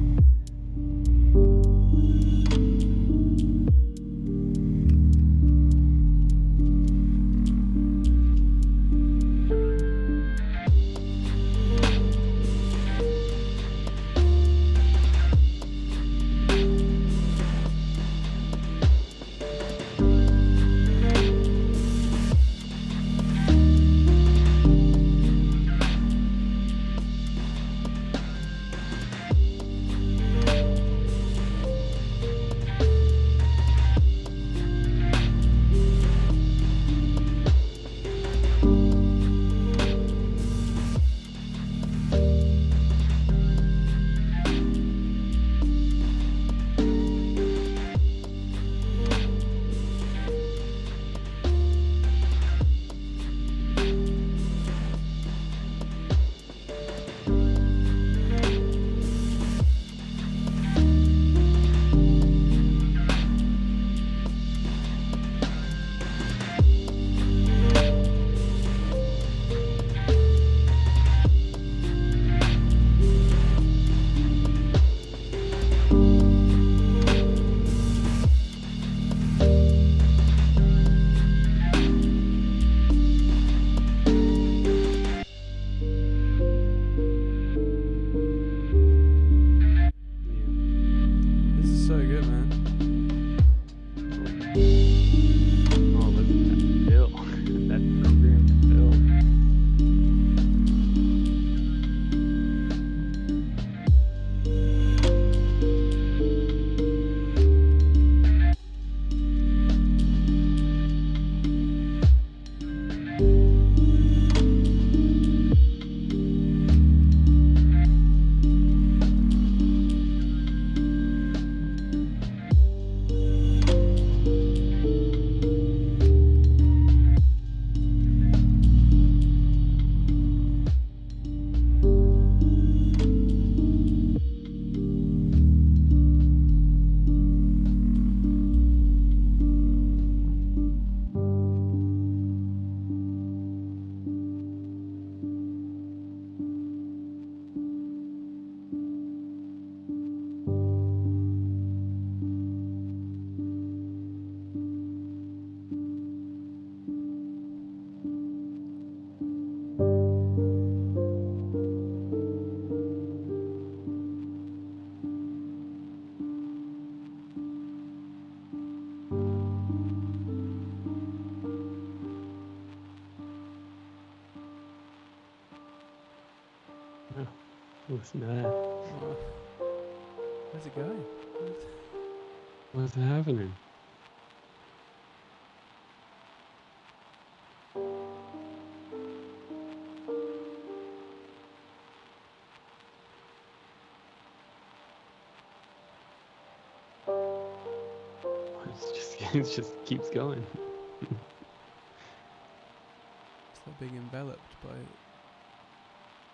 This is so good, man. Oh, look at that bill. That program bill. Oh, listen to that. Oh. Where's it going? What's happening? It just keeps going. It's like being enveloped by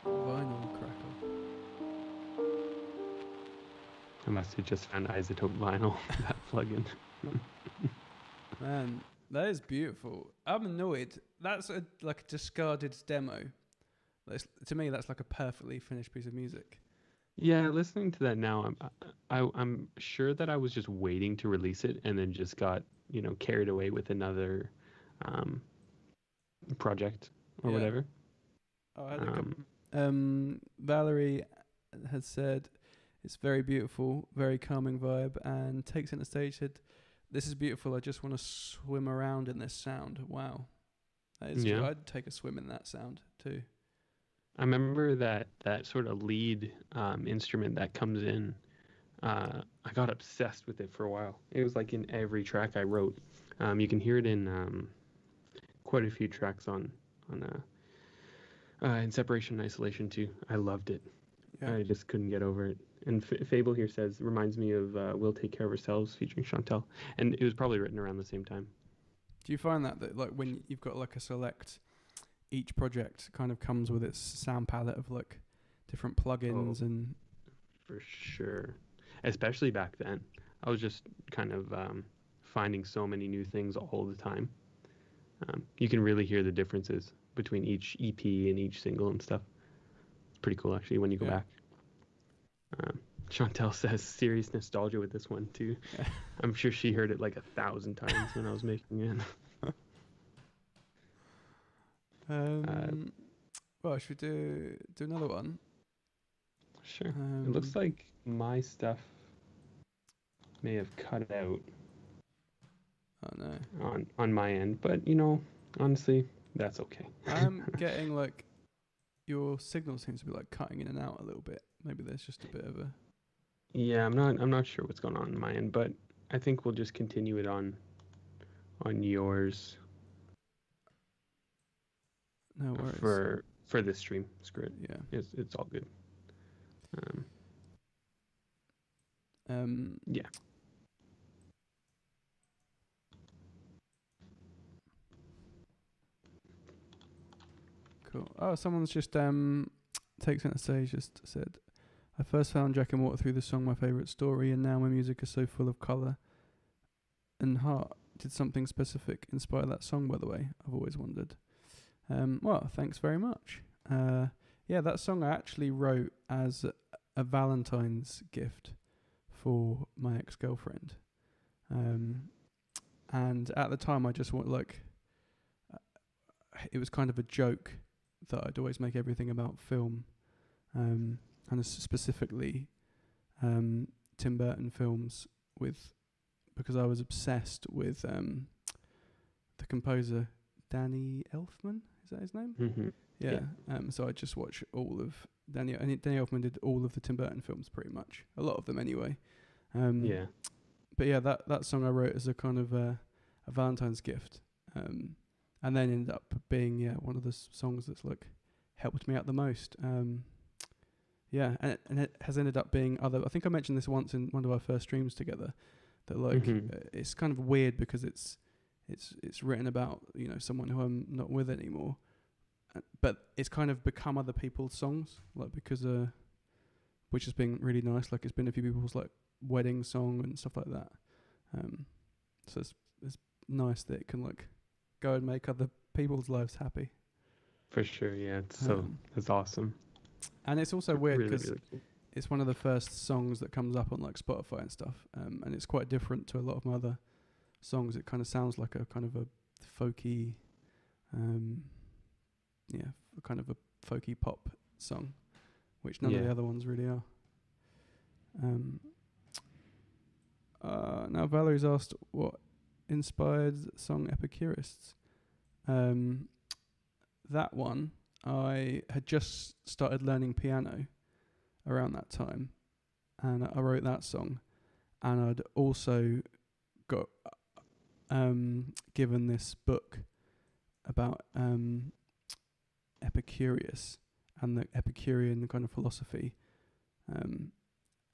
vinyl crackle. I must have just found isotope vinyl, that plugin. Man, that is beautiful. I'm annoyed. That's like a discarded demo. To me, that's like a perfectly finished piece of music. Yeah, listening to that now, I'm sure that I was just waiting to release it and then just got, carried away with another project or Yeah. whatever. Oh, I had a couple. Valerie has said it's very beautiful, very calming vibe, and takes center stage. Said, "This is beautiful. I just want to swim around in this sound." Wow, that is. Yeah. I'd take a swim in that sound too. I remember that sort of lead instrument that comes in. I got obsessed with it for a while. It was like in every track I wrote. You can hear it in quite a few tracks on in Separation and Isolation too. I loved it. Yeah. I just couldn't get over it. And Fable here says, reminds me of We'll Take Care of Ourselves featuring Chantel. And it was probably written around the same time. Do you find that like when you've got like a select, each project kind of comes with its sound palette of like different plugins and... For sure. Especially back then. I was just kind of finding so many new things all the time. You can really hear the differences between each EP and each single and stuff. pretty cool actually when you go back. Chantel says serious nostalgia with this one too. Yeah. I'm sure she heard it like 1,000 times when I was making it. Well, should we do another one? Sure. It looks like my stuff may have cut out. Oh no. On my end, but honestly, that's okay. I'm getting like your signal seems to be like cutting in and out a little bit. Maybe there's just a bit of a. Yeah, I'm not sure what's going on my end, but I think we'll just continue it on yours. No worries. For this stream. Screw it. Yeah. It's all good. Yeah. Cool. Oh, someone's just takes it to say, just said, I first found Jack and Water through the song My Favourite Story, and now my music is so full of colour and heart. Did something specific inspire that song, by the way? I've always wondered. Well, thanks very much. Yeah, that song I actually wrote as a Valentine's gift for my ex-girlfriend. And at the time I just it was kind of a joke that I'd always make everything about film, and specifically Tim Burton films, because I was obsessed with the composer Danny Elfman. Is that his name? Mm-hmm. Yeah. So I just watched all of Danny Elfman did all of the Tim Burton films pretty much, a lot of them anyway. Yeah. But yeah, that song I wrote as a kind of a Valentine's gift, and then ended up being one of the songs that's like helped me out the most. Yeah, and it has ended up being other. I think I mentioned this once in one of our first streams together. That like it's kind of weird because it's written about someone who I'm not with anymore, but it's kind of become other people's songs, like because which has been really nice. Like it's been a few people's like wedding song and stuff like that. So it's nice that it can like go and make other people's lives happy. For sure, yeah. It's awesome. And it's also weird because really cool. It's one of the first songs that comes up on like Spotify and stuff, and it's quite different to a lot of my other songs. It kind of sounds like a kind of a folky, kind of a folky pop song, which none of the other ones really are. Now Valerie's asked what inspired the song Epicurists. That one, I had just started learning piano around that time, and I wrote that song, and I'd also got given this book about Epicurus and the Epicurean kind of philosophy, and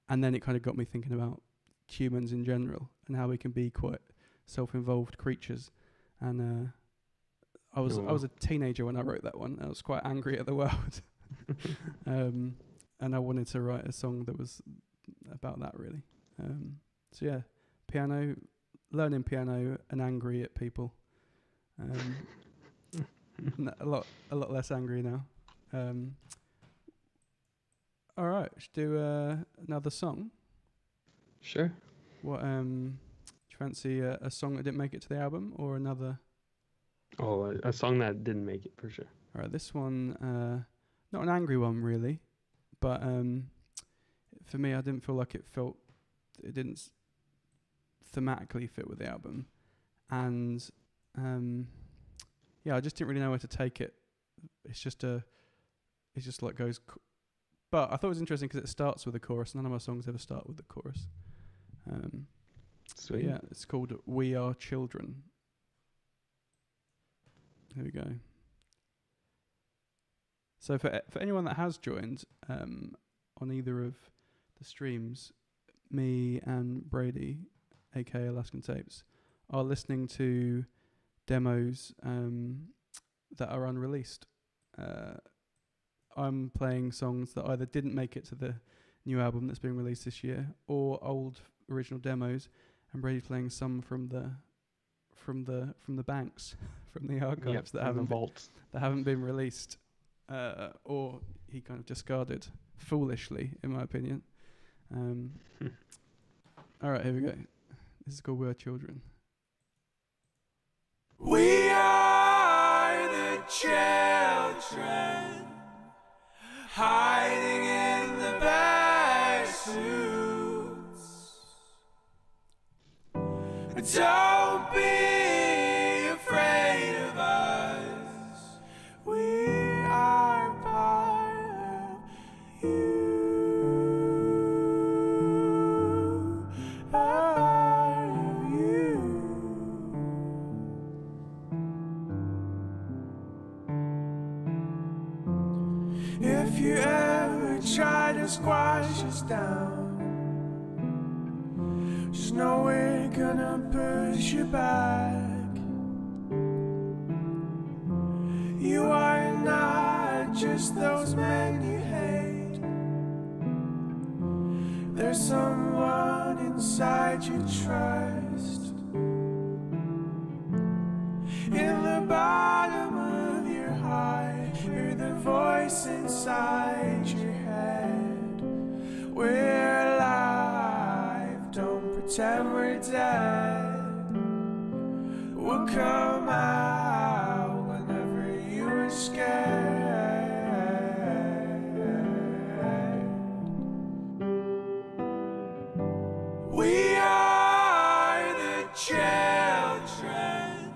then it kind of got me thinking about humans in general and how we can be quite self-involved creatures. And I was a teenager when I wrote that one. I was quite angry at the world, and I wanted to write a song that was about that really. So yeah, learning piano and angry at people. A lot less angry now. All right, should do another song. Sure. What do you fancy a song that didn't make it to the album or another? Oh, a song that didn't make it for sure. All right, this one, not an angry one really, but for me, I didn't feel like it didn't thematically fit with the album, and I just didn't really know where to take it. It's just like goes, but I thought it was interesting because it starts with a chorus. None of my songs ever start with the chorus. Sweet. Yeah, it's called "We Are Children." There we go. So for anyone that has joined on either of the streams, me and Brady, aka Alaskan Tapes, are listening to demos that are unreleased. I'm playing songs that either didn't make it to the new album that's being released this year, or old original demos, and Brady's playing some from the banks, from the archives that haven't been released. or he kind of discarded foolishly, in my opinion. All right, here we go. This is called "We Are Children." We are the children hiding in the back suits. Don't be afraid of us. We are part of you. Part of you. If you ever try to squash us down, just know we're gonna push you back. You are not just those men you hate. There's someone inside you trust. In the bottom of your heart, hear the voice inside your head. We're alive, don't pretend we're dead. We'll come out whenever you are scared. We are the children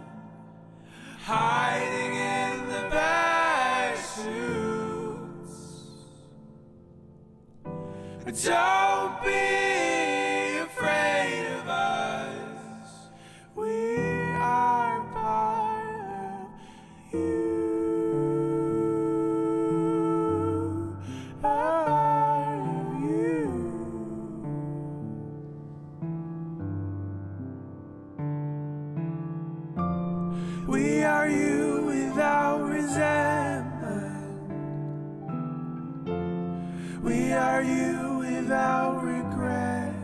hiding in the back suits. Don't be afraid of us. We are part of you. Part of you. We are you without resentment. We are you without regret.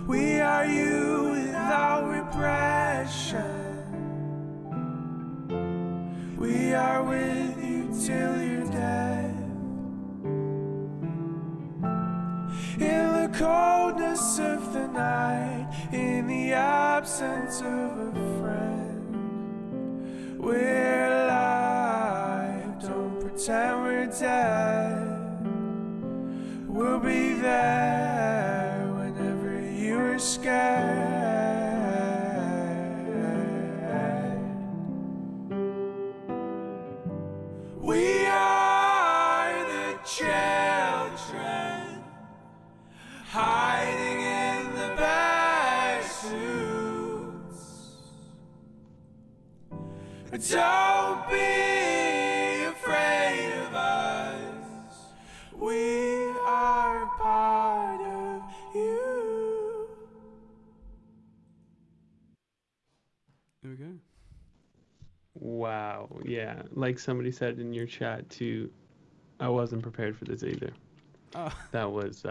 We are you without repression. We are with you till you're dead. In the coldness of the night, in the absence of a friend, we're alive, don't pretend we're dead. We'll be there whenever you are scared. We are the children hiding in the back suits. Don't be afraid of us. We are part of you. There we go. Wow. Yeah. Like somebody said in your chat too, I wasn't prepared for this either. Oh. That was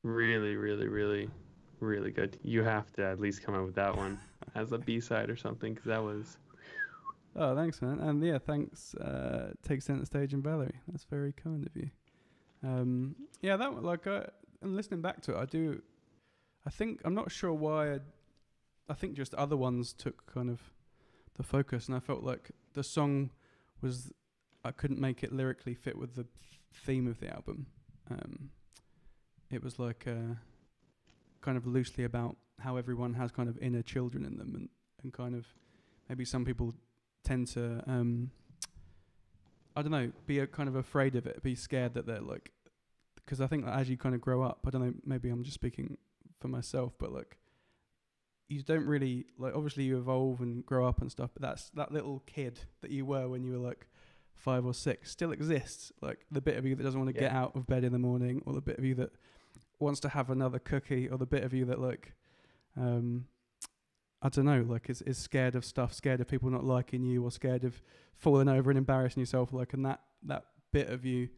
really, really, really, really good. You have to at least come out with that one as a B-side or something, because that was. Oh, thanks, man. And yeah, thanks, Take Center Stage and Valerie. That's very kind of you. Yeah, that one, like, and listening back to it, I think, I'm not sure why, I think just other ones took kind of the focus, and I felt like the song was, I couldn't make it lyrically fit with the theme of the album. It was like kind of loosely about how everyone has kind of inner children in them, and kind of maybe some people tend to I don't know, be kind of afraid of it, be scared that they're like, because I think that as you kind of grow up, I don't know, maybe I'm just speaking for myself, but like you don't really, like, obviously you evolve and grow up and stuff, but that's that little kid that you were when you were like 5 or 6 still exists. Like the bit of you that doesn't want to get out of bed in the morning, or the bit of you that wants to have another cookie, or the bit of you that like I don't know, like is scared of stuff, scared of people not liking you, or scared of falling over and embarrassing yourself, like, and that bit of you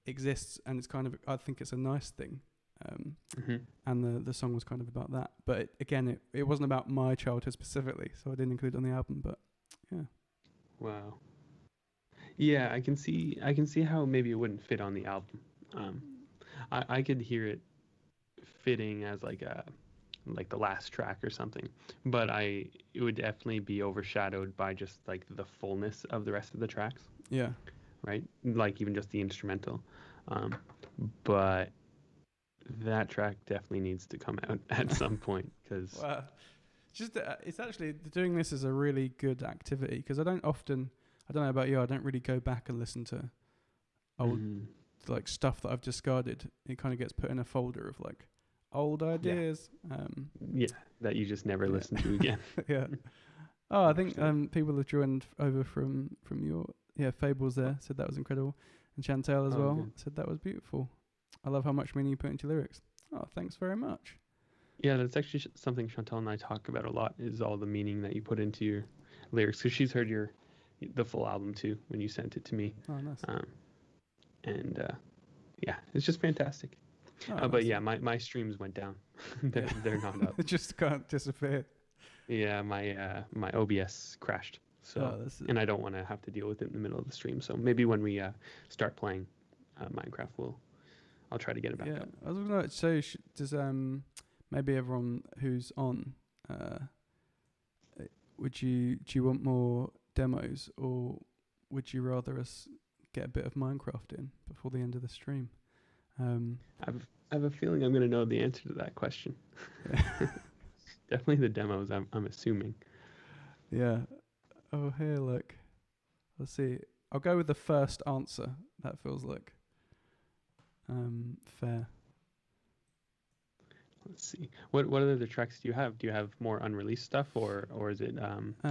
exists, and it's kind of, I think it's a nice thing. And the song was kind of about that, but again, it wasn't about my childhood specifically, so I didn't include it on the album. But Yeah. Wow. Yeah, I can see how maybe it wouldn't fit on the album. Um, I could hear it fitting as like the last track or something, but it would definitely be overshadowed by just like the fullness of the rest of the tracks, Yeah. right? Like even just the instrumental. Um, but that track definitely needs to come out at some point because Wow. Just it's actually doing this is a really good activity because I don't know about you, I don't really go back and listen to old like stuff that I've discarded. It kind of gets put in a folder of like old ideas. yeah, that you just never Yeah. listen to again. Yeah. Oh, I think 100%. people have joined over from your Fables there said that was incredible, and Chantel as Oh, well good. said that was beautiful. I love how much meaning you put into lyrics. Oh, thanks very much. Yeah, that's actually something Chantal and I talk about a lot is all the meaning that you put into your lyrics because she's heard the full album too when you sent it to me. Oh, nice. And yeah, it's just fantastic. Oh, But nice. yeah, my streams went down. They're not up. It just can't disappear. Yeah, my OBS crashed. So and I don't want to have to deal with it in the middle of the stream. So maybe when we start playing Minecraft, I'll try to get it back up. I was going to say, does maybe everyone who's on, do you want more demos, or would you rather us get a bit of Minecraft in before the end of the stream? I have a feeling I'm going to know the answer to that question. Definitely the demos, I'm assuming. Yeah. Oh, here, look. Let's see. I'll go with the first answer. That feels like fair. Let's see. What other tracks do you have? Do you have more unreleased stuff, or is it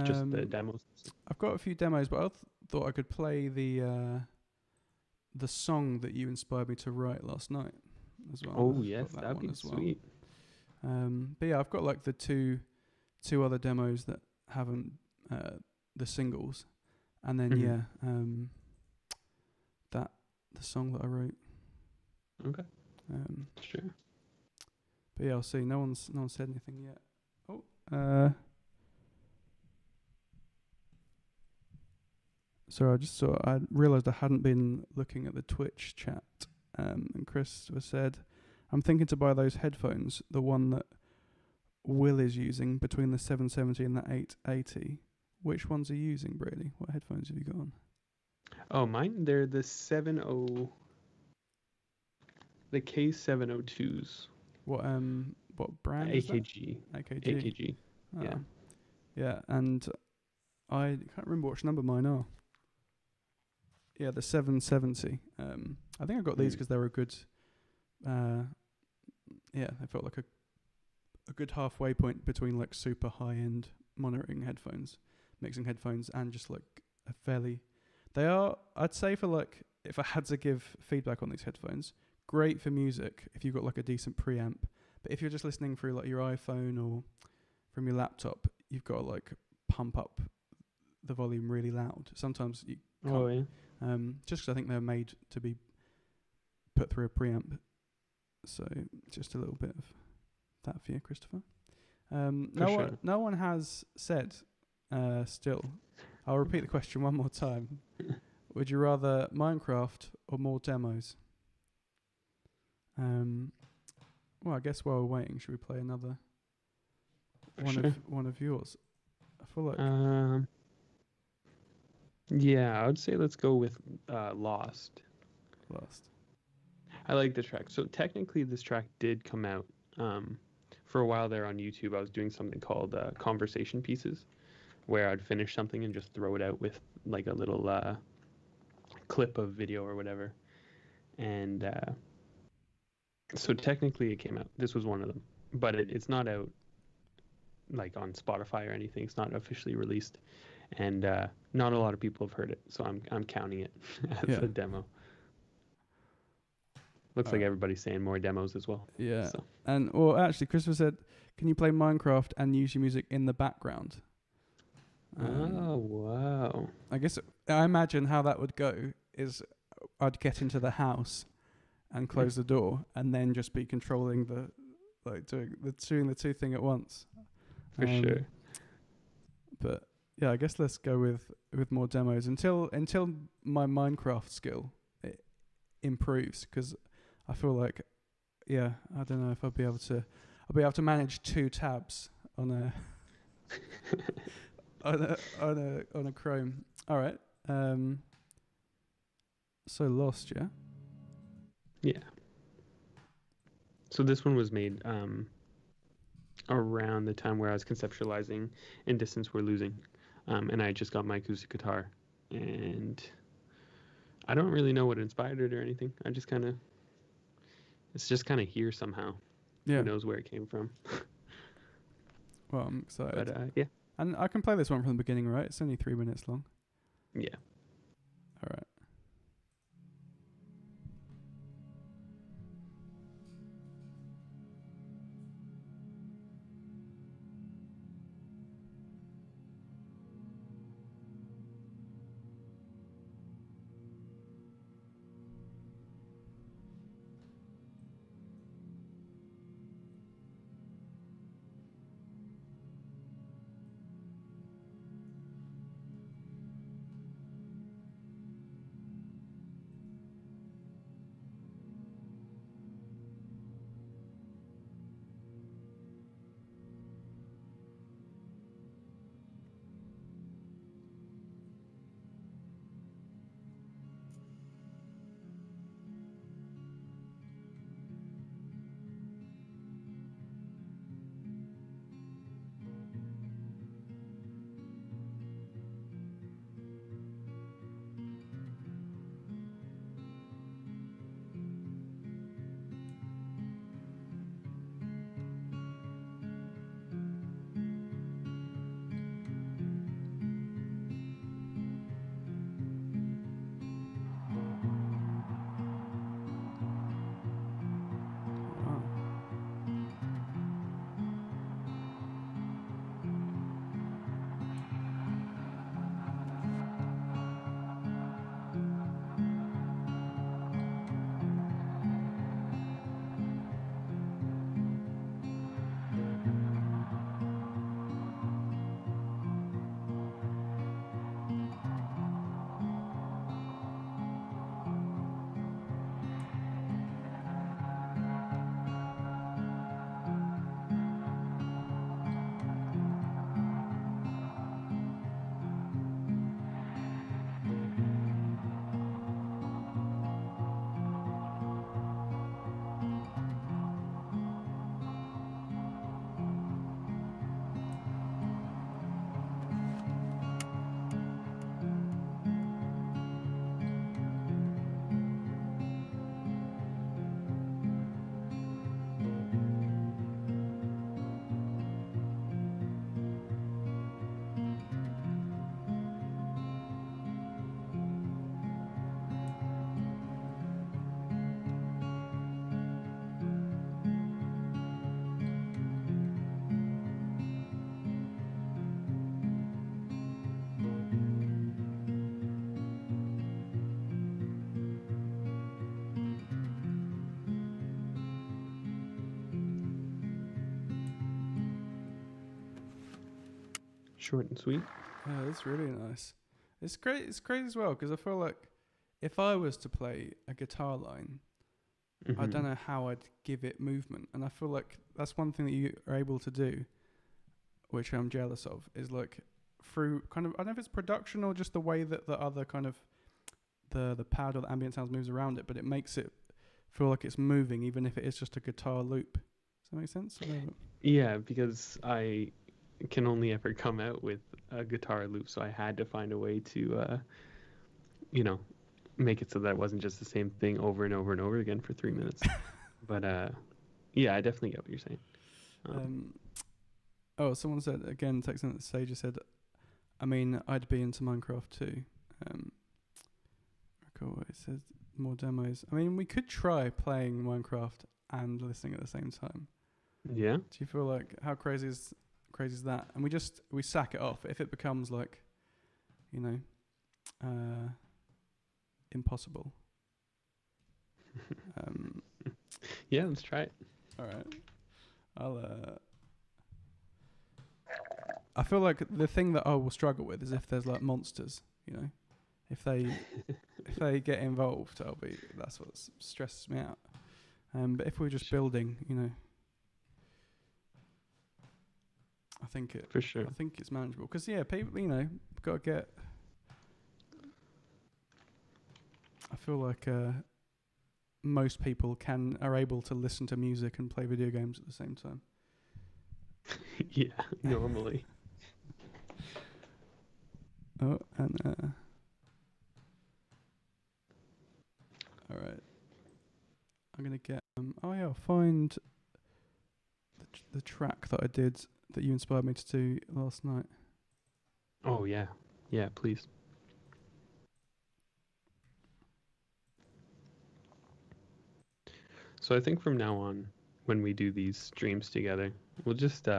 just the demos? I've got a few demos, but I thought I could play the song that you inspired me to write last night as well. Oh yes, that'd be sweet. But yeah, I've got like the two other demos that haven't the singles, and then the song that I wrote. Okay. Sure. But yeah, I'll see. No one's said anything yet. Oh. Sorry, I realised I hadn't been looking at the Twitch chat. And Christopher said, I'm thinking to buy those headphones, the one that Will is using between the 770 and the 880. Which ones are you using, Brady? What headphones have you got on? Oh, mine, they're the the K702s. What brand is that? AKG. AKG. Yeah. Yeah, and I can't remember which number mine are. Yeah, the 770. I think I got these because they were a good. They felt like a good halfway point between like super high end monitoring headphones, mixing headphones, and just like a fairly. They are, I'd say, for like if I had to give feedback on these headphones, great for music if you've got like a decent preamp. But if you're just listening through like your iPhone or from your laptop, you've got to like pump up the volume really loud. Sometimes you can't. Oh yeah. Just 'cause I think they're made to be put through a preamp. So just a little bit of that for you, Christopher. No one has said still. I'll repeat the question one more time. Would you rather Minecraft or more demos? Well, I guess while we're waiting, should we play another one of yours? I feel like yeah, I would say let's go with Lost. I like the track. So technically this track did come out for a while there on YouTube. I was doing something called conversation pieces, where I'd finish something and just throw it out with like a little clip of video or whatever. And so technically it came out. This was one of them, but it's not out like on Spotify or anything. It's not officially released, and not a lot of people have heard it. So I'm counting it as a demo. Looks like everybody's saying more demos as well. Yeah. So. And well, actually, Christopher said, "Can you play Minecraft and use your music in the background?" Oh wow! I guess I imagine how that would go is I'd get into the house and close the door, and then just be controlling doing the two thing at once. For sure. But yeah, I guess let's go with more demos until my Minecraft skill improves, because I feel like, yeah, I don't know if I'll be able to manage 2 tabs on a on a Chrome. All right. So Lost, yeah. Yeah. So this one was made around the time where I was conceptualizing In Distance We're Losing, and I just got my acoustic guitar, and I don't really know what inspired it or anything. It's just kind of here somehow. Yeah. Who knows where it came from? Well, I'm excited. But yeah. And I can play this one from the beginning, right? It's only 3 minutes long. Yeah. All right. Wow. Short and sweet. Yeah, that's really nice. It's great. It's great as well, because I feel like if I was to play a guitar line, I don't know how I'd give it movement, and I feel like that's one thing that you are able to do, which I'm jealous of, is like through kind of, I don't know if it's production or just the way that the other kind of the pad or the ambient sounds moves around it, but it makes it feel like it's moving, even if it is just a guitar loop. Does that make sense? Yeah, because I can only ever come out with a guitar loop, so I had to find a way to, make it so that it wasn't just the same thing over and over and over again for 3 minutes. But yeah, I definitely get what you're saying. Oh, someone said again, texting at the stage, said, I mean, I'd be into Minecraft too. Cool. It says more demos. I mean, we could try playing Minecraft and listening at the same time. Yeah. Do you feel like, how crazy is that? And we sack it off if it becomes like, impossible. Yeah, let's try it. All right. I feel like the thing that I will struggle with is if there's like monsters, you know, if they get involved, that's what stresses me out. But if we're just building, you know, I think it's manageable. Because people, you know, got to get. I feel like most people are able to listen to music and play video games at the same time. Yeah, normally. Oh, and all right. I'm gonna get. I'll find the track that I did that you inspired me to do last night. Oh yeah, please. So I think from now on, when we do these streams together, we'll just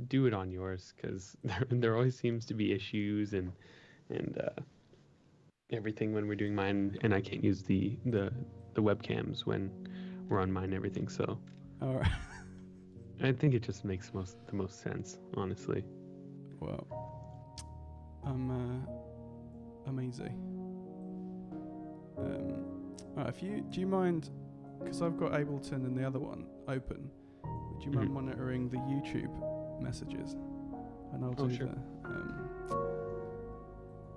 do it on yours, because there always seems to be issues and everything when we're doing mine, and I can't use the webcams when we're on mine and everything. So All right. I think it just makes the most sense, honestly. Well, I'm easy. All right, do you mind? Because I've got Ableton and the other one open. Would you mind monitoring the YouTube messages? And I'll do sure. the.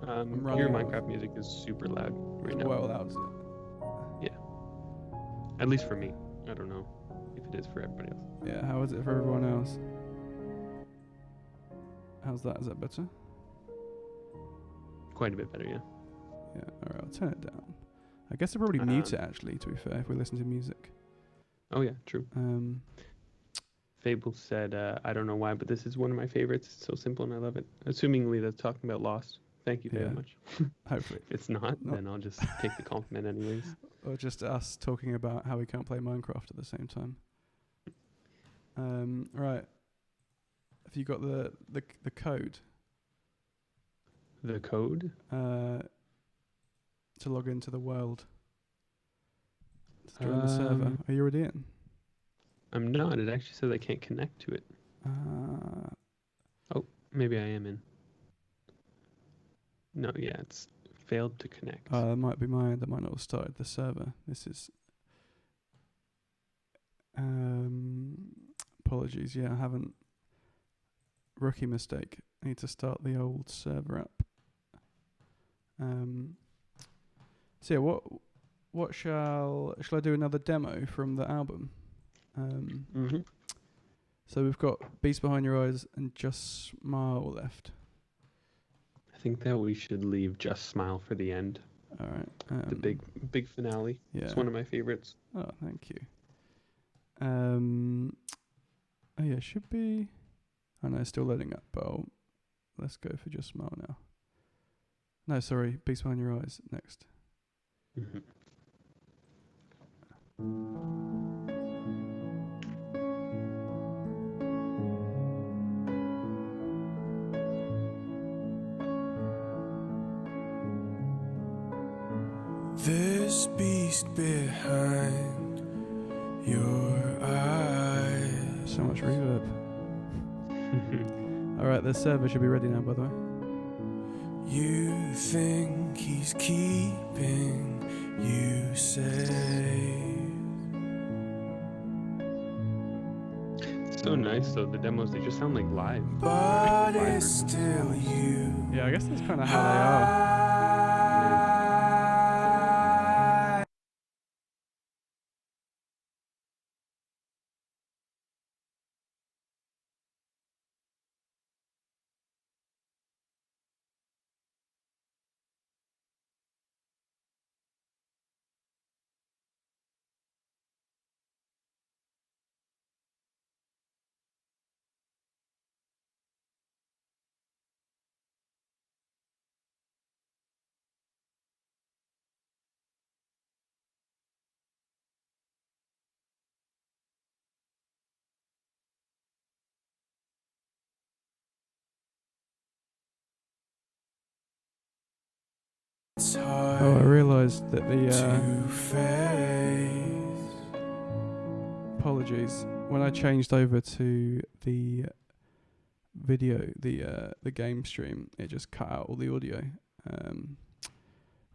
Your Minecraft music is super loud right now. Well loud, is it? Yeah. At least for me. I don't know if it is for everybody else. Yeah. How is it for everyone else? How's that? Is that better? Quite a bit better, yeah. Yeah. All right. I'll turn it down. I guess I probably mute it actually. To be fair, if we listen to music. Oh yeah, true. Fable said, "I don't know why, but this is one of my favorites. It's so simple and I love it." Assumingly, that's talking about Lost. Thank you very much. Hopefully. If it's not, then I'll just take the compliment anyways. Or just us talking about how we can't play Minecraft at the same time. Right. Have you got the code? The code? To log into the world. To join the server. Are you already in? I'm not. It actually says I can't connect to it. Oh, maybe I am in. No, yeah, it's failed to connect. That might be mine. That might not have started the server. This is... apologies. Yeah, I haven't... Rookie mistake. I need to start the old server up. So yeah, what shall I do another demo from the album? So we've got Beast Behind Your Eyes and Just Smile left. I think that we should leave Just Smile for the end. All right. The big finale. Yeah. It's one of my favorites. Oh, thank you. Oh yeah, should be. Oh no, it's still loading up. But let's go for Just Smile now. No, sorry, Beast Behind Your Eyes next. This beast behind your eyes. So much reverb. Alright, the server should be ready now, by the way. You think he's keeping you safe. It's so nice though, the demos, they just sound like live. But it's still you. Yeah, I guess that's kind of how they are. Oh, I realised that apologies. When I changed over to the video, the game stream, it just cut out all the audio.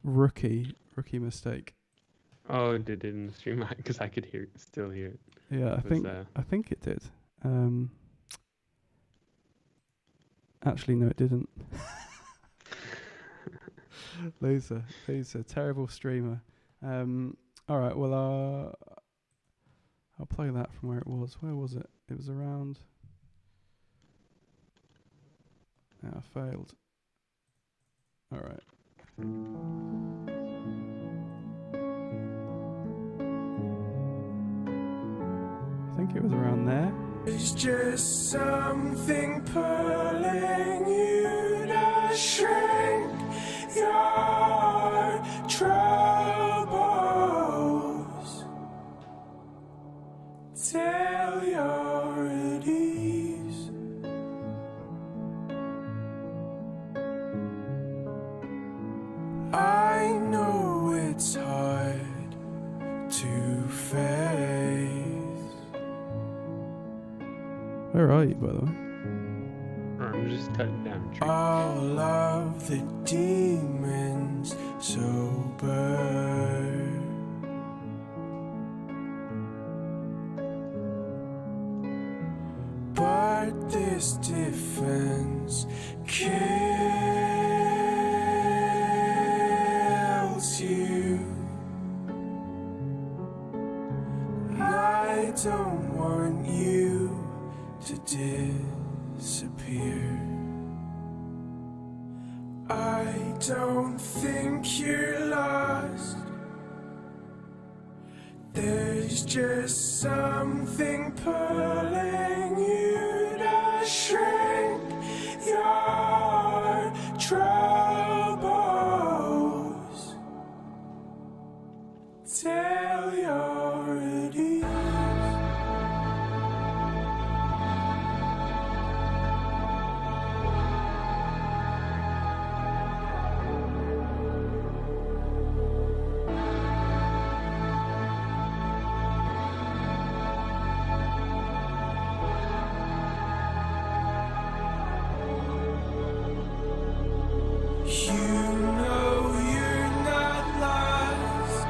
Rookie mistake. Oh, it did in the stream because I could still hear it. Yeah, I think it did. Actually, no, it didn't. Loser, terrible streamer. All right, well, I'll play that from where it was. Where was it? It was around. Yeah, I failed. All right. I think it was around there. It's just something pulling you to shrink your troubles till you're at ease. I know it's hard to face. Where are you, by the way? I'm just cutting down trees. All of the demons sober. But this defense kills you. I don't want you to disappear. I don't think you're lost. There's just something pulling you to shrink your troubles till you're at ease. You know you're not lost.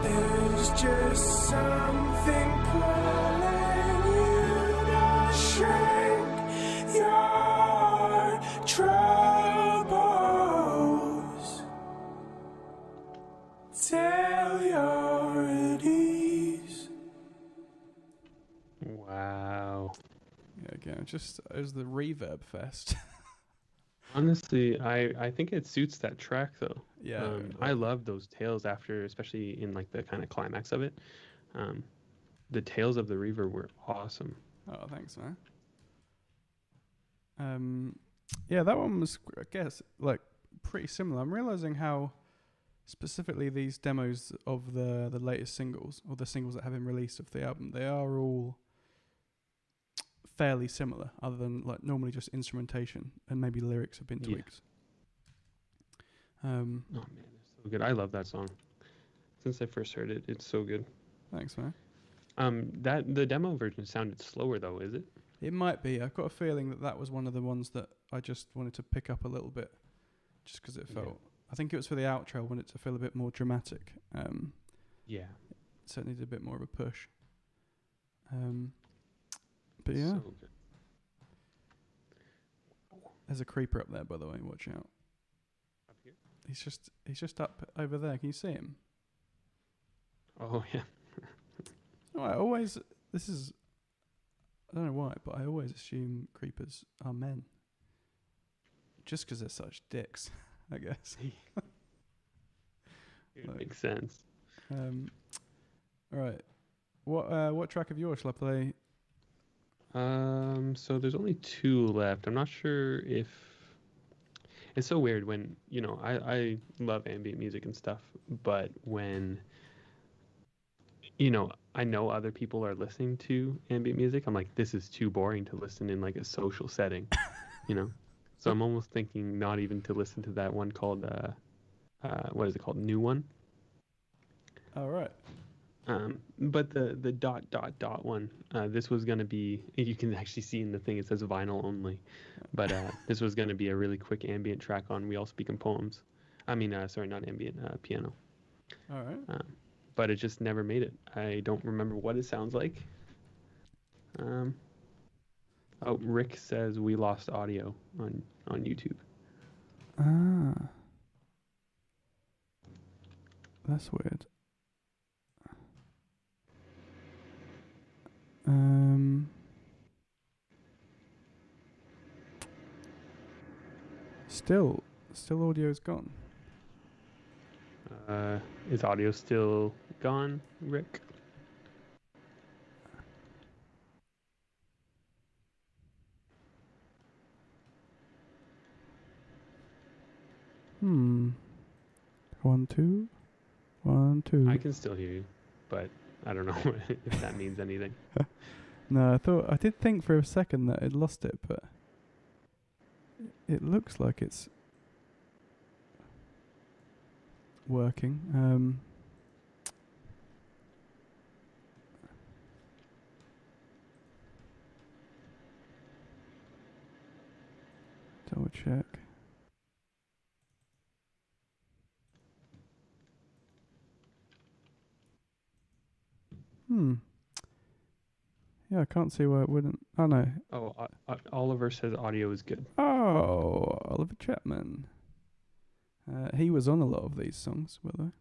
There's just something pulling you to shrink your troubles till you're at ease. Wow. Yeah, again, it was the reverb fest. Honestly, I think it suits that track though. Yeah, I love those tails after, especially in like the kind of climax of it. The tails of the reverb were awesome. Oh, thanks, man. Yeah, that one was, I guess, like pretty similar. I'm realizing how specifically these demos of the latest singles, or the singles that have been released of the album, they are all fairly similar, other than like normally just instrumentation and maybe lyrics have been tweaked. Oh man, it's so good. I love that song. Since I first heard it, it's so good. Thanks, man. That the demo version sounded slower though, is it? It might be. I've got a feeling that was one of the ones that I just wanted to pick up a little bit, just because it felt. Yeah. I think it was for the outro. I wanted it to feel a bit more dramatic. Yeah. So it needed a bit more of a push. But yeah, So good. there's a creeper up there, by the way. Watch out. Up here? He's just up over there. Can you see him? Oh yeah. No, I don't know why, but I always assume creepers are men. Just because they're such dicks, I guess. It Like, makes sense. All right. What track of yours shall I play? So there's only 2 left. I'm not sure if it's so weird when, I love ambient music and stuff, but when, I know other people are listening to ambient music, I'm like, this is too boring to listen in like a social setting, So I'm almost thinking not even to listen to that one called, what is it called? New One. All right. But the dot one, this was gonna be. You can actually see in the thing it says vinyl only, but this was gonna be a really quick ambient track on We All Speak in Poems. I mean, sorry, not ambient, piano. All right. But it just never made it. I don't remember what it sounds like. Oh, Rick says we lost audio on YouTube. Ah. That's weird. Still audio's gone. Is audio still gone, Rick? One, two. I can still hear you, but I don't know if that means anything. No, I did think for a second that it lost it, but it looks like it's working. Double check. Yeah, I can't see why it wouldn't. Oh no. Oh, Oliver says audio is good. Oh, Oliver Chapman. He was on a lot of these songs, by the way.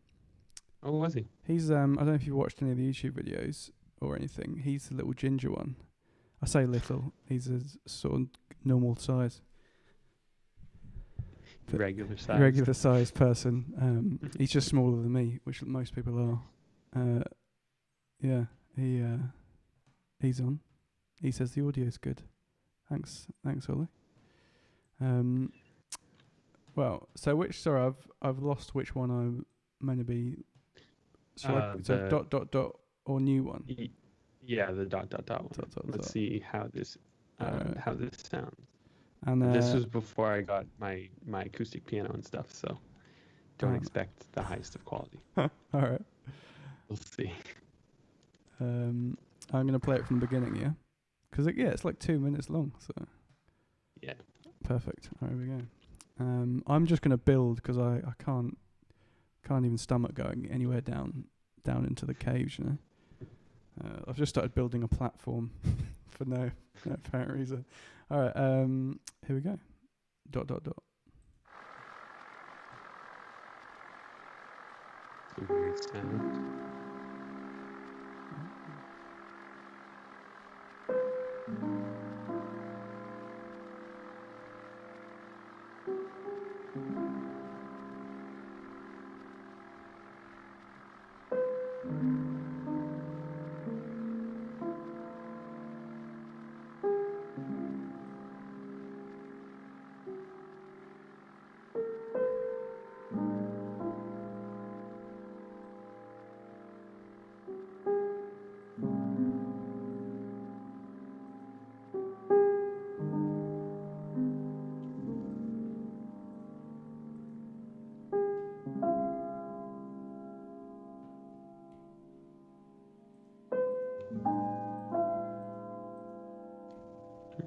Oh, was he? He's I don't know if you've watched any of the YouTube videos or anything. He's the little ginger one. I say little. He's a sort of normal size. Regular size. Regular size person. He's just smaller than me, which most people are. Yeah, he's on. He says the audio's good. Thanks, Ollie. Well, so I've lost which one I'm meant to be. So dot or new one. Yeah, the dot one. Let's see how this sounds. And this was before I got my acoustic piano and stuff, so don't expect the highest of quality. All right. We'll see. I'm gonna play it from the beginning, yeah, because it's like 2 minutes long, so yeah, perfect. All right, here we go. I'm just gonna build because I can't even stomach going anywhere down into the caves, you know. I've just started building a platform for no apparent reason. All right, here we go. Dot. It's a weird sound.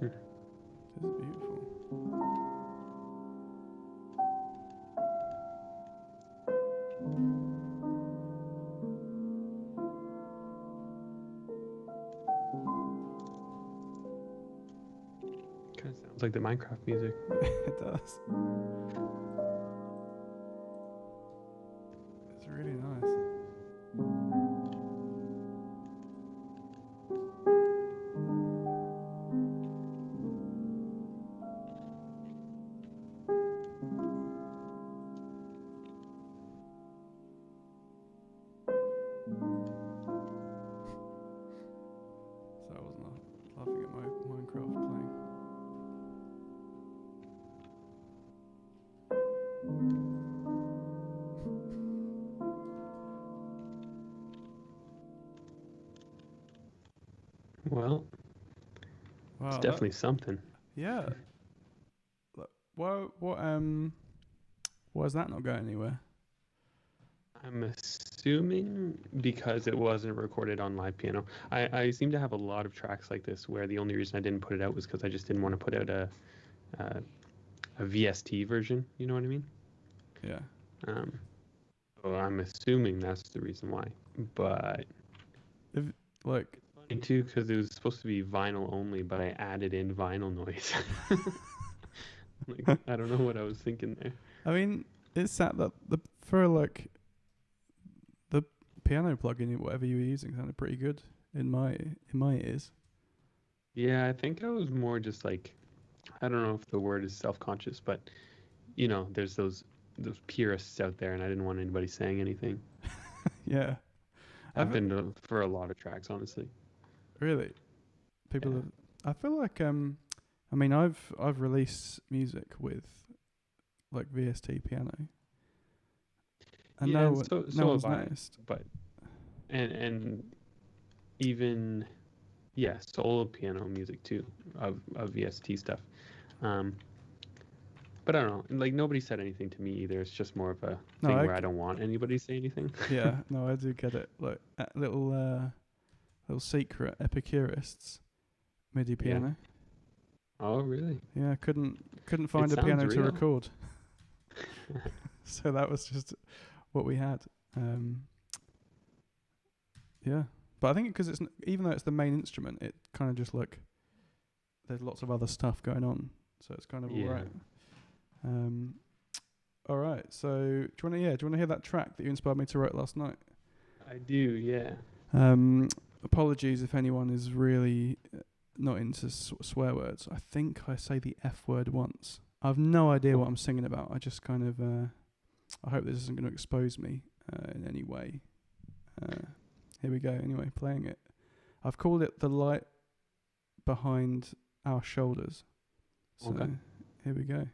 This is beautiful. Kind of sounds like the Minecraft music. It does. It's really nice. So I wasn't laughing at my Minecraft playing. Well, Wow, it's definitely something. yeah. Why is that not going anywhere? I'm assuming assuming because it wasn't recorded on live piano. I seem to have a lot of tracks like this where the only reason I didn't put it out was because I just didn't want to put out a VST version. You know what I mean? Yeah. So I'm assuming that's the reason why. But If like funny too, because it was supposed to be vinyl only, but I added in vinyl noise. Like, I don't know what I was thinking there. I mean, it's sad that for like the piano plugin, whatever you were using, sounded pretty good in my ears. Yeah, I think I was more just like, I don't know if the word is self-conscious, but you know, there's those purists out there, and I didn't want anybody saying anything. Yeah. I've been for a lot of tracks, honestly. Really? People Yeah. have. I feel like I mean, I've released music with like VST piano, and Yeah, no and so no one's have I, noticed. but and even yeah, solo piano music too of VST stuff. But I don't know, like nobody said anything to me either. It's just more of a No, thing where I don't want anybody to say anything. Yeah, no, I do get it. Like little secret Epicurists MIDI Yeah. piano. Oh, really? Yeah, couldn't find a sounds piano to real. record, so that was just what we had. Yeah, but I think because it's even though it's the main instrument, it kind of just like there's lots of other stuff going on, so it's kind of Yeah. alright. All right. So do you want to hear that track that you inspired me to write last night? I do, yeah. Apologies if anyone is really not into swear words. I think I say the F word once. I've no idea what I'm singing about. I just kind of I hope this isn't going to expose me in any way. Here we go. Anyway, playing it. I've called it The Light Behind Our Shoulders. So Okay. here we go.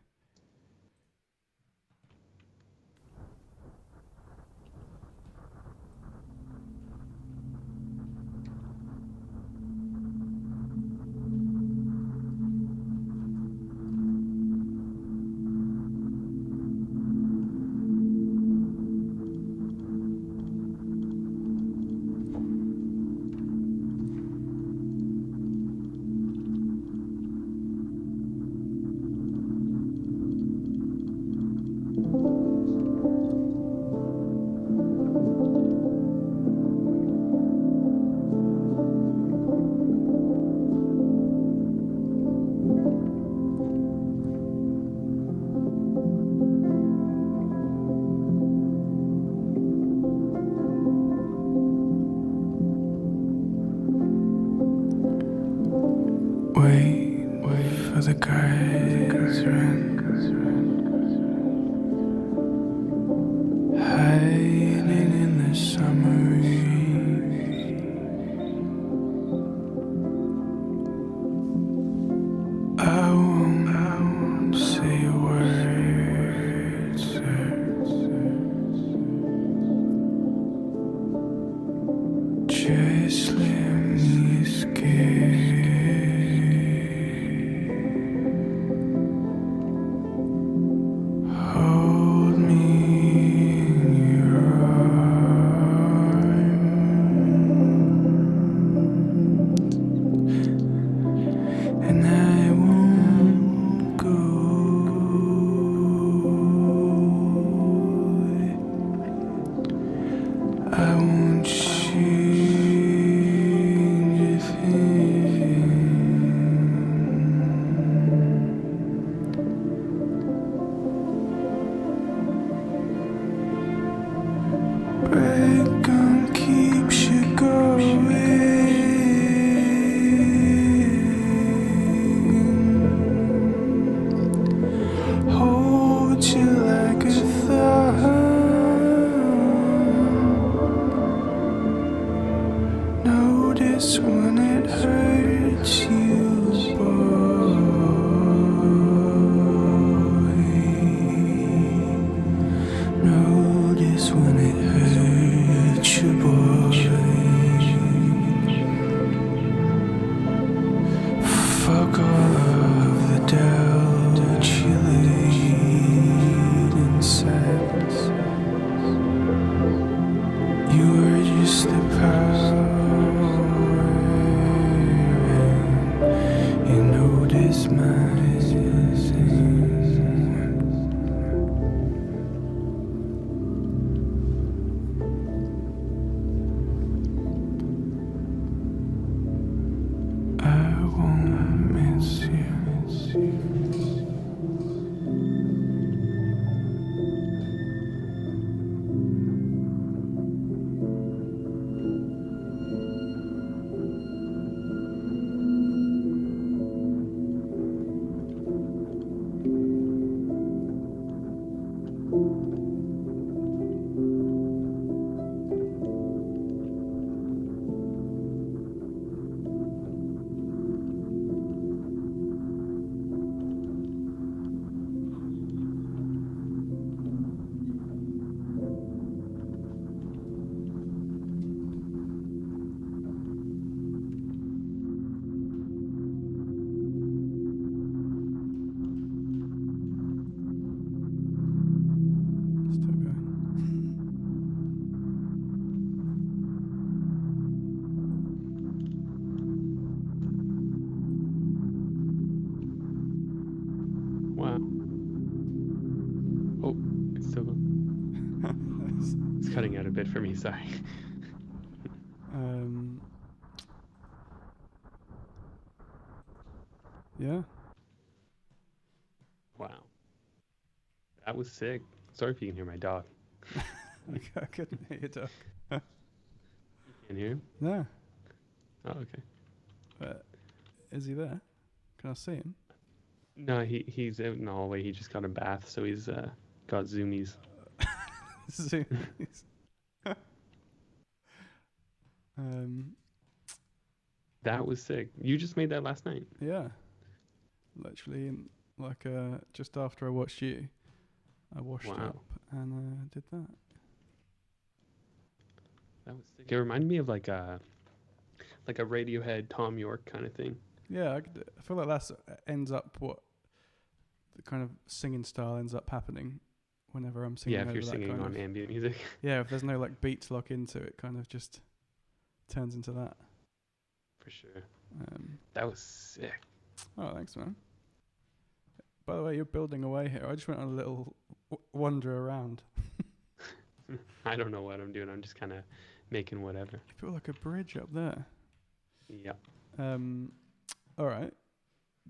Wait for the guys hiding in the summer heat. I won't say a word, sir. Just let me escape. Wow. Oh, it's still it's cutting out a bit for me. Sorry. um, yeah. Wow. That was sick. Sorry if you can hear my dog. I couldn't hear your dog. You can hear him? No. Oh, okay. But is he there? Can I see him? No, he's out in the hallway. He just got a bath, so he's got zoomies. Zoomies. um, That was sick. You just made that last night. yeah. Literally, like just after I watched you, I washed Wow. up and did that. That was sick. It reminded me of like a Radiohead Tom York kind of thing. Yeah, I feel like that's ends up what the kind of singing style ends up happening whenever I'm singing. Yeah, if over you're that singing kind on of, ambient music. yeah, if there's no like beat to lock into it, kind of just turns into that. For sure. That was sick. Oh, thanks, man. By the way, you're building away here. I just went on a little wander around. I don't know what I'm doing. I'm just kind of making whatever. You put like a bridge up there. Yeah. All right.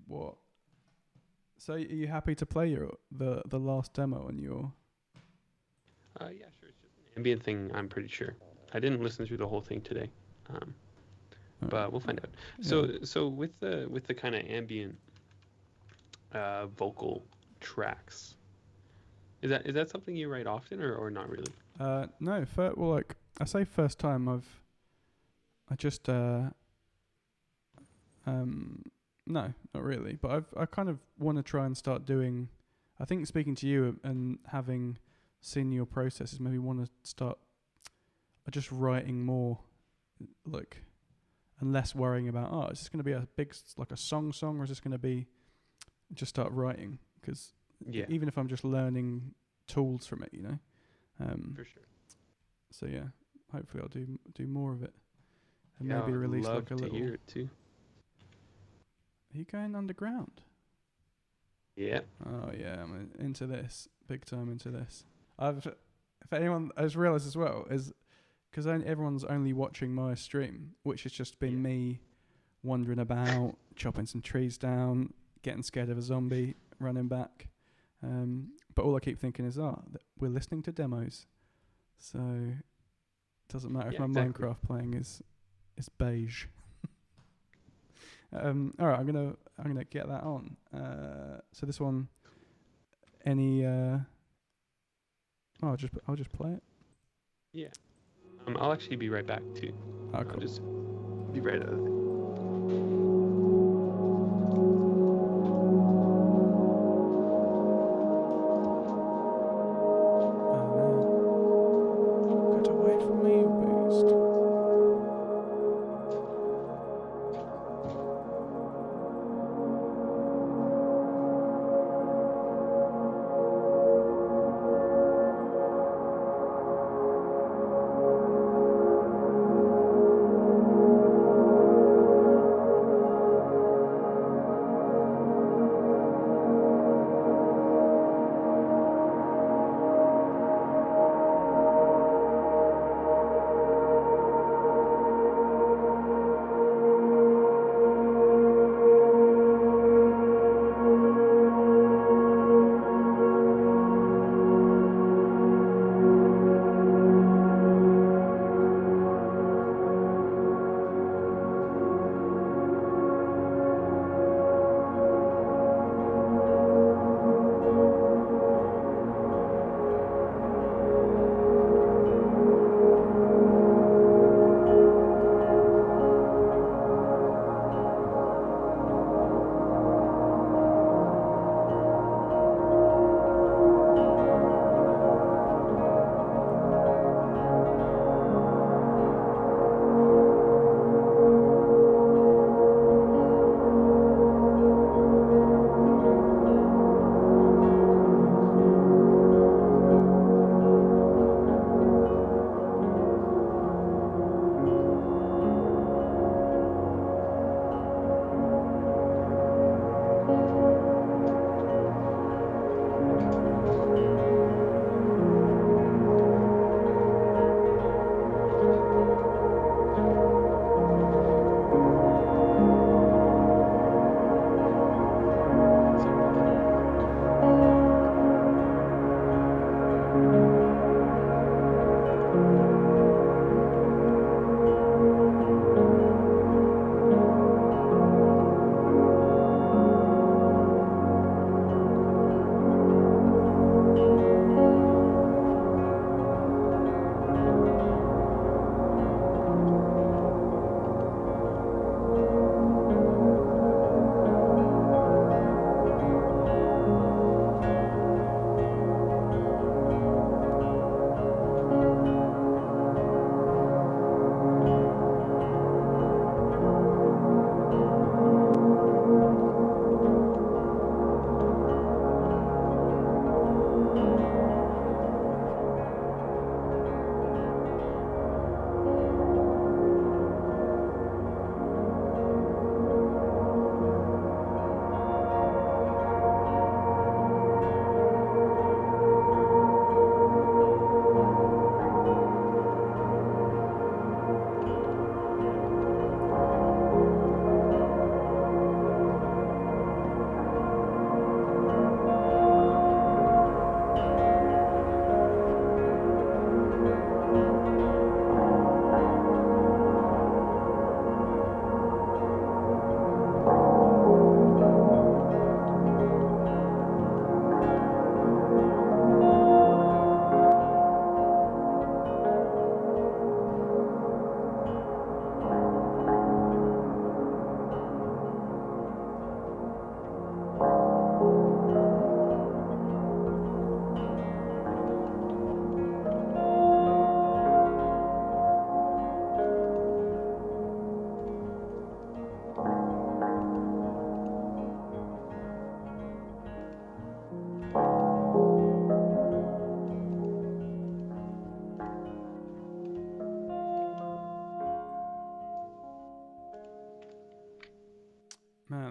What? So are you happy to play the last demo on your? Yeah, sure. It's just an ambient thing. I'm pretty sure. I didn't listen through the whole thing today, but we'll find out. So with the kind of ambient vocal tracks, is that something you write often or not really? No. Well, like I say, first time I just no, not really. But I kind of want to try and start doing. I think speaking to you and having seen your processes, maybe want to start just writing more, like, and less worrying about, oh, is this going to be a big, like a song, or is this going to be just start writing? Because even if I'm just learning tools from it, For sure. So yeah, hopefully I'll do more of it, and Yeah, maybe I'd release love like a to little. hear it too. Are you going underground? Yeah. Oh yeah, I'm into this, big time into this. If anyone has realised as well, is because everyone's only watching my stream, which has just been me wandering about, chopping some trees down, getting scared of a zombie, running back. But all I keep thinking is, we're listening to demos, so it doesn't matter if my Minecraft playing is beige. All right, I'm gonna get that on. So this one, I'll just play it. Yeah. I'll actually be right back too. Oh, cool. I'll just be right out of it. Get away from me, you beast.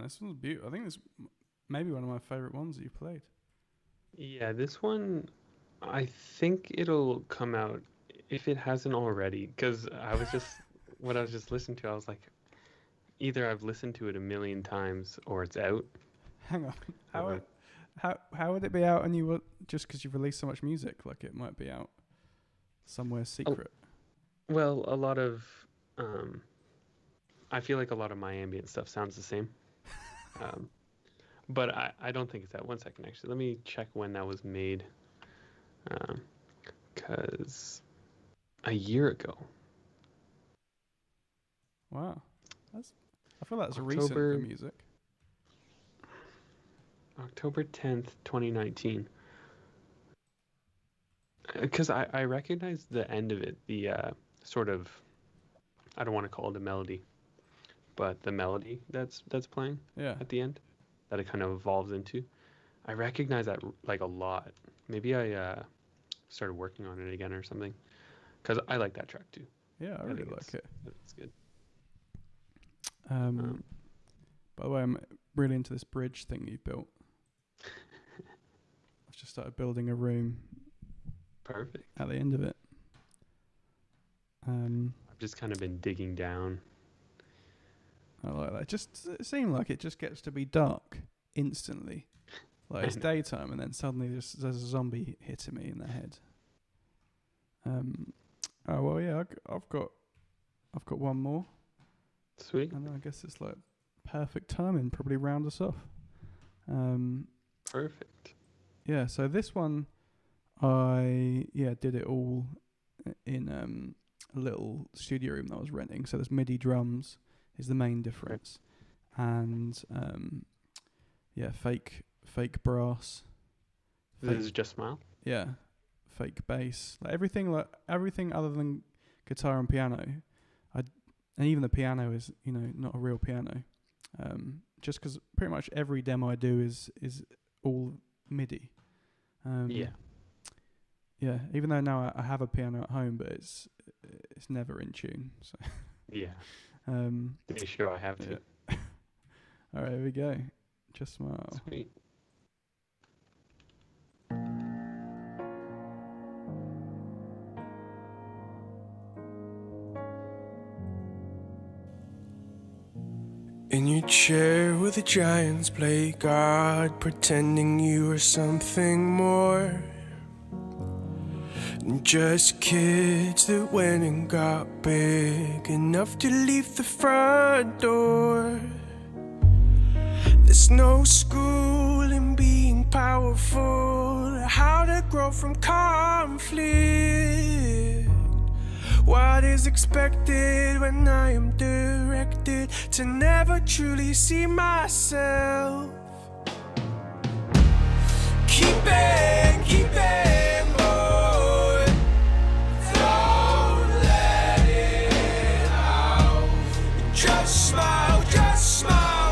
this one's beautiful. I think this maybe one of my favorite ones that you played. Yeah, this one, I think it'll come out if it hasn't already. Because what I was just listening to, I was like, either I've listened to it a million times or it's out. Hang on. Or- How would it be out and you were just because you've released so much music? Like it might be out somewhere secret. Well, a lot of, I feel like a lot of my ambient stuff sounds the same. But I don't think it's that. 1 second, actually. Let me check when that was made. Because a year ago. Wow. I feel that's recent for music. October 10th, 2019. Because I recognize the end of it, the sort of, I don't want to call it a melody, but the melody that's playing at the end, that it kind of evolves into. I recognize that like a lot. Maybe I started working on it again or something, because I like that track too. Yeah, I really like it. It's good. By the way, I'm really into this bridge thing you built. I've just started building a room. Perfect. At the end of it. I've just kind of been digging down. I like that. It seemed like it just gets to be dark instantly. Like it's daytime and then suddenly there's a zombie hitting me in the head. Oh well, yeah, I've got one more. Sweet. And I guess it's like perfect timing, probably round us off. Perfect. Yeah, so this one I did it all in a little studio room that I was renting. So there's MIDI drums is the main difference, and fake brass. This is just Smile. Yeah, fake bass, like everything other than guitar and piano. And even the piano is not a real piano. Just because pretty much every demo I do is all MIDI. Yeah, even though now I have a piano at home, but it's never in tune. So yeah. Pretty sure I have to. Yeah. All right, here we go. Just Smile. Sweet. In your chair where the giants play God, pretending you are something more than just kids that went and got big enough to leave the front door. There's no school in being powerful, how to grow from conflict. What is expected when I am directed to never truly see myself? Keep it, boy. Don't let it out. Just smile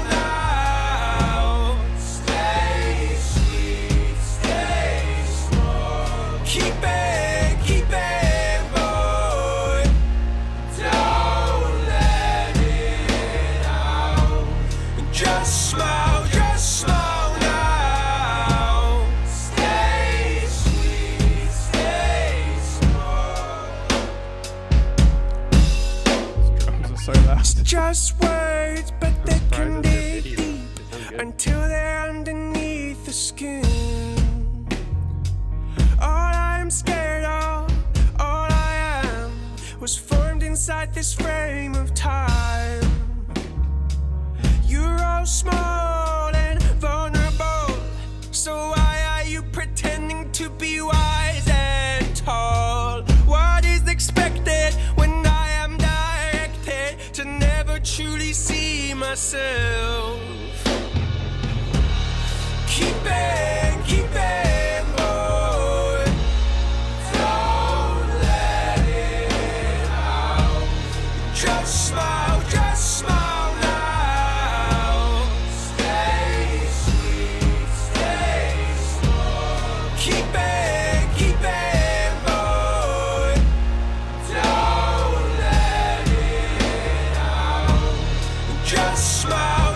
now. Stay sweet, stay small. Keep it. Just smile now. Stay sweet, stay small. These drums are so loud. It's just words, but they can dig deep until they're underneath the skin. All I am scared of, all I am, was formed inside this frame of time. You're all small and vulnerable, so why are you pretending to be wise and tall? What is expected when I am directed to never truly see myself? Keep it, boy. Don't let it out. Just smile now. Stay sweet, stay small. Keep it, boy. Don't let it out. Just smile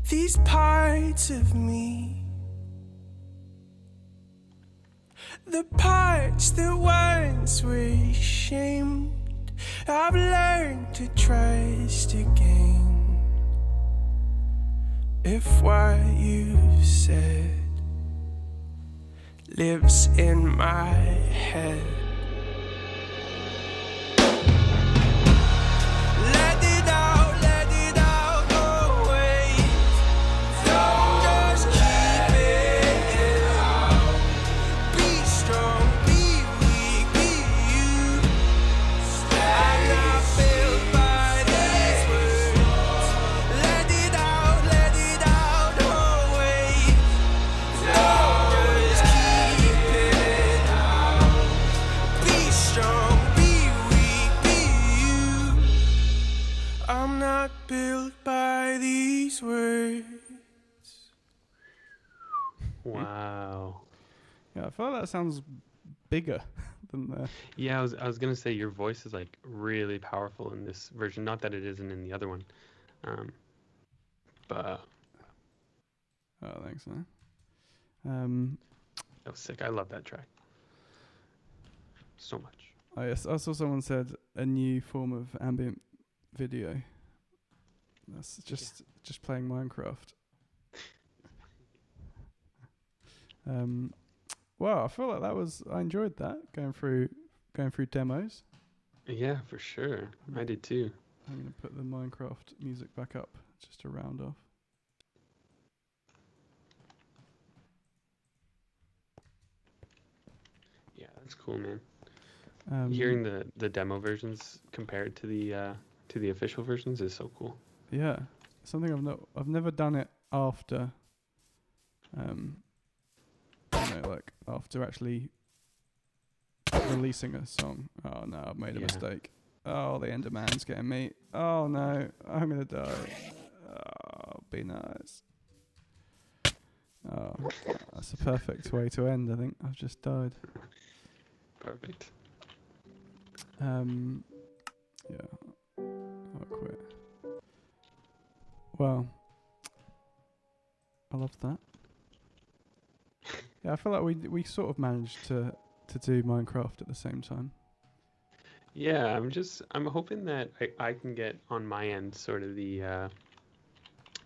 these parts of me, the parts that once were shamed, I've learned to trust again. If what you've said lives in my head, let it out always. Don't just keep it out. Be strong, be weak, be you. I'm not built by these words. Let it out always. Don't just keep it out. Be strong, be weak, be you. I'm not built by these words. Wow. Yeah, I feel like that sounds bigger than the. Yeah, I was gonna say your voice is like really powerful in this version. Not that it isn't in the other one, but Oh, thanks, man. that was sick. I love that track so much. I saw someone said a new form of ambient video. That's just playing Minecraft. Wow, I feel like I enjoyed that going through demos. Yeah, for sure. I did too. I'm gonna put the Minecraft music back up just to round off. Yeah, that's cool, man. Hearing Hearing the demo versions compared to the official versions is so cool. yeah, something I've never done it after. Like after actually releasing a song. Oh no, I've made a Yeah. mistake. Oh, the Enderman's getting me. Oh no, I'm gonna die. Oh, be nice. Oh, that's a perfect way to end. I think I've just died. Perfect. Yeah, I'll quit. Well, I love that. Yeah, I feel like we sort of managed to do Minecraft at the same time. Yeah, I'm hoping that I can get on my end sort of the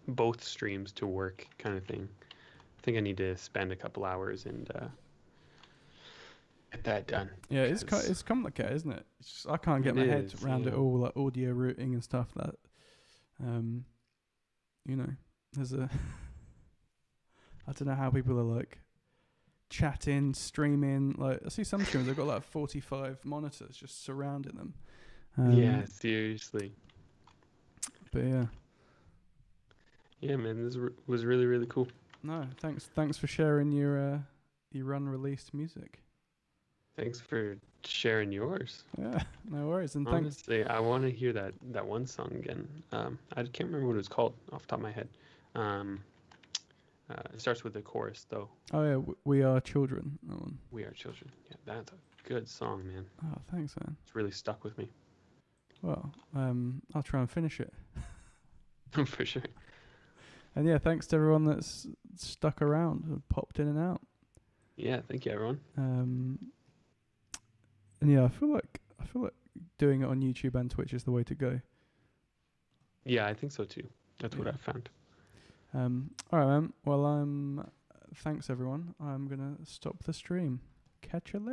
both streams to work kind of thing. I think I need to spend a couple hours and get that done. Yeah, it's because complicated, isn't it? It's just, I can't get It my head is, around it yeah. all, like audio routing and stuff. That, there's a. I don't know how people are like chatting, streaming. Like I see some streamers, they've got like 45 monitors just surrounding them. Yeah, seriously. But yeah, Yeah, man, this was really, really cool. no, thanks for sharing your unreleased music. Thanks for sharing yours. Yeah, no worries, and thanks. Honestly, I want to hear that one song again. I can't remember what it was called off the top of my head. It starts with the chorus though. Oh yeah, we are children. That one. We Are Children. Yeah, that's a good song, man. Oh, thanks, man. It's really stuck with me. Well, I'll try and finish it. For sure. And yeah, thanks to everyone that's stuck around and popped in and out. Yeah, thank you, everyone. And yeah, I feel like doing it on YouTube and Twitch is the way to go. Yeah, I think so too. That's what Yeah. I found. All right, man. Well, thanks everyone. I'm gonna stop the stream. Catch you later.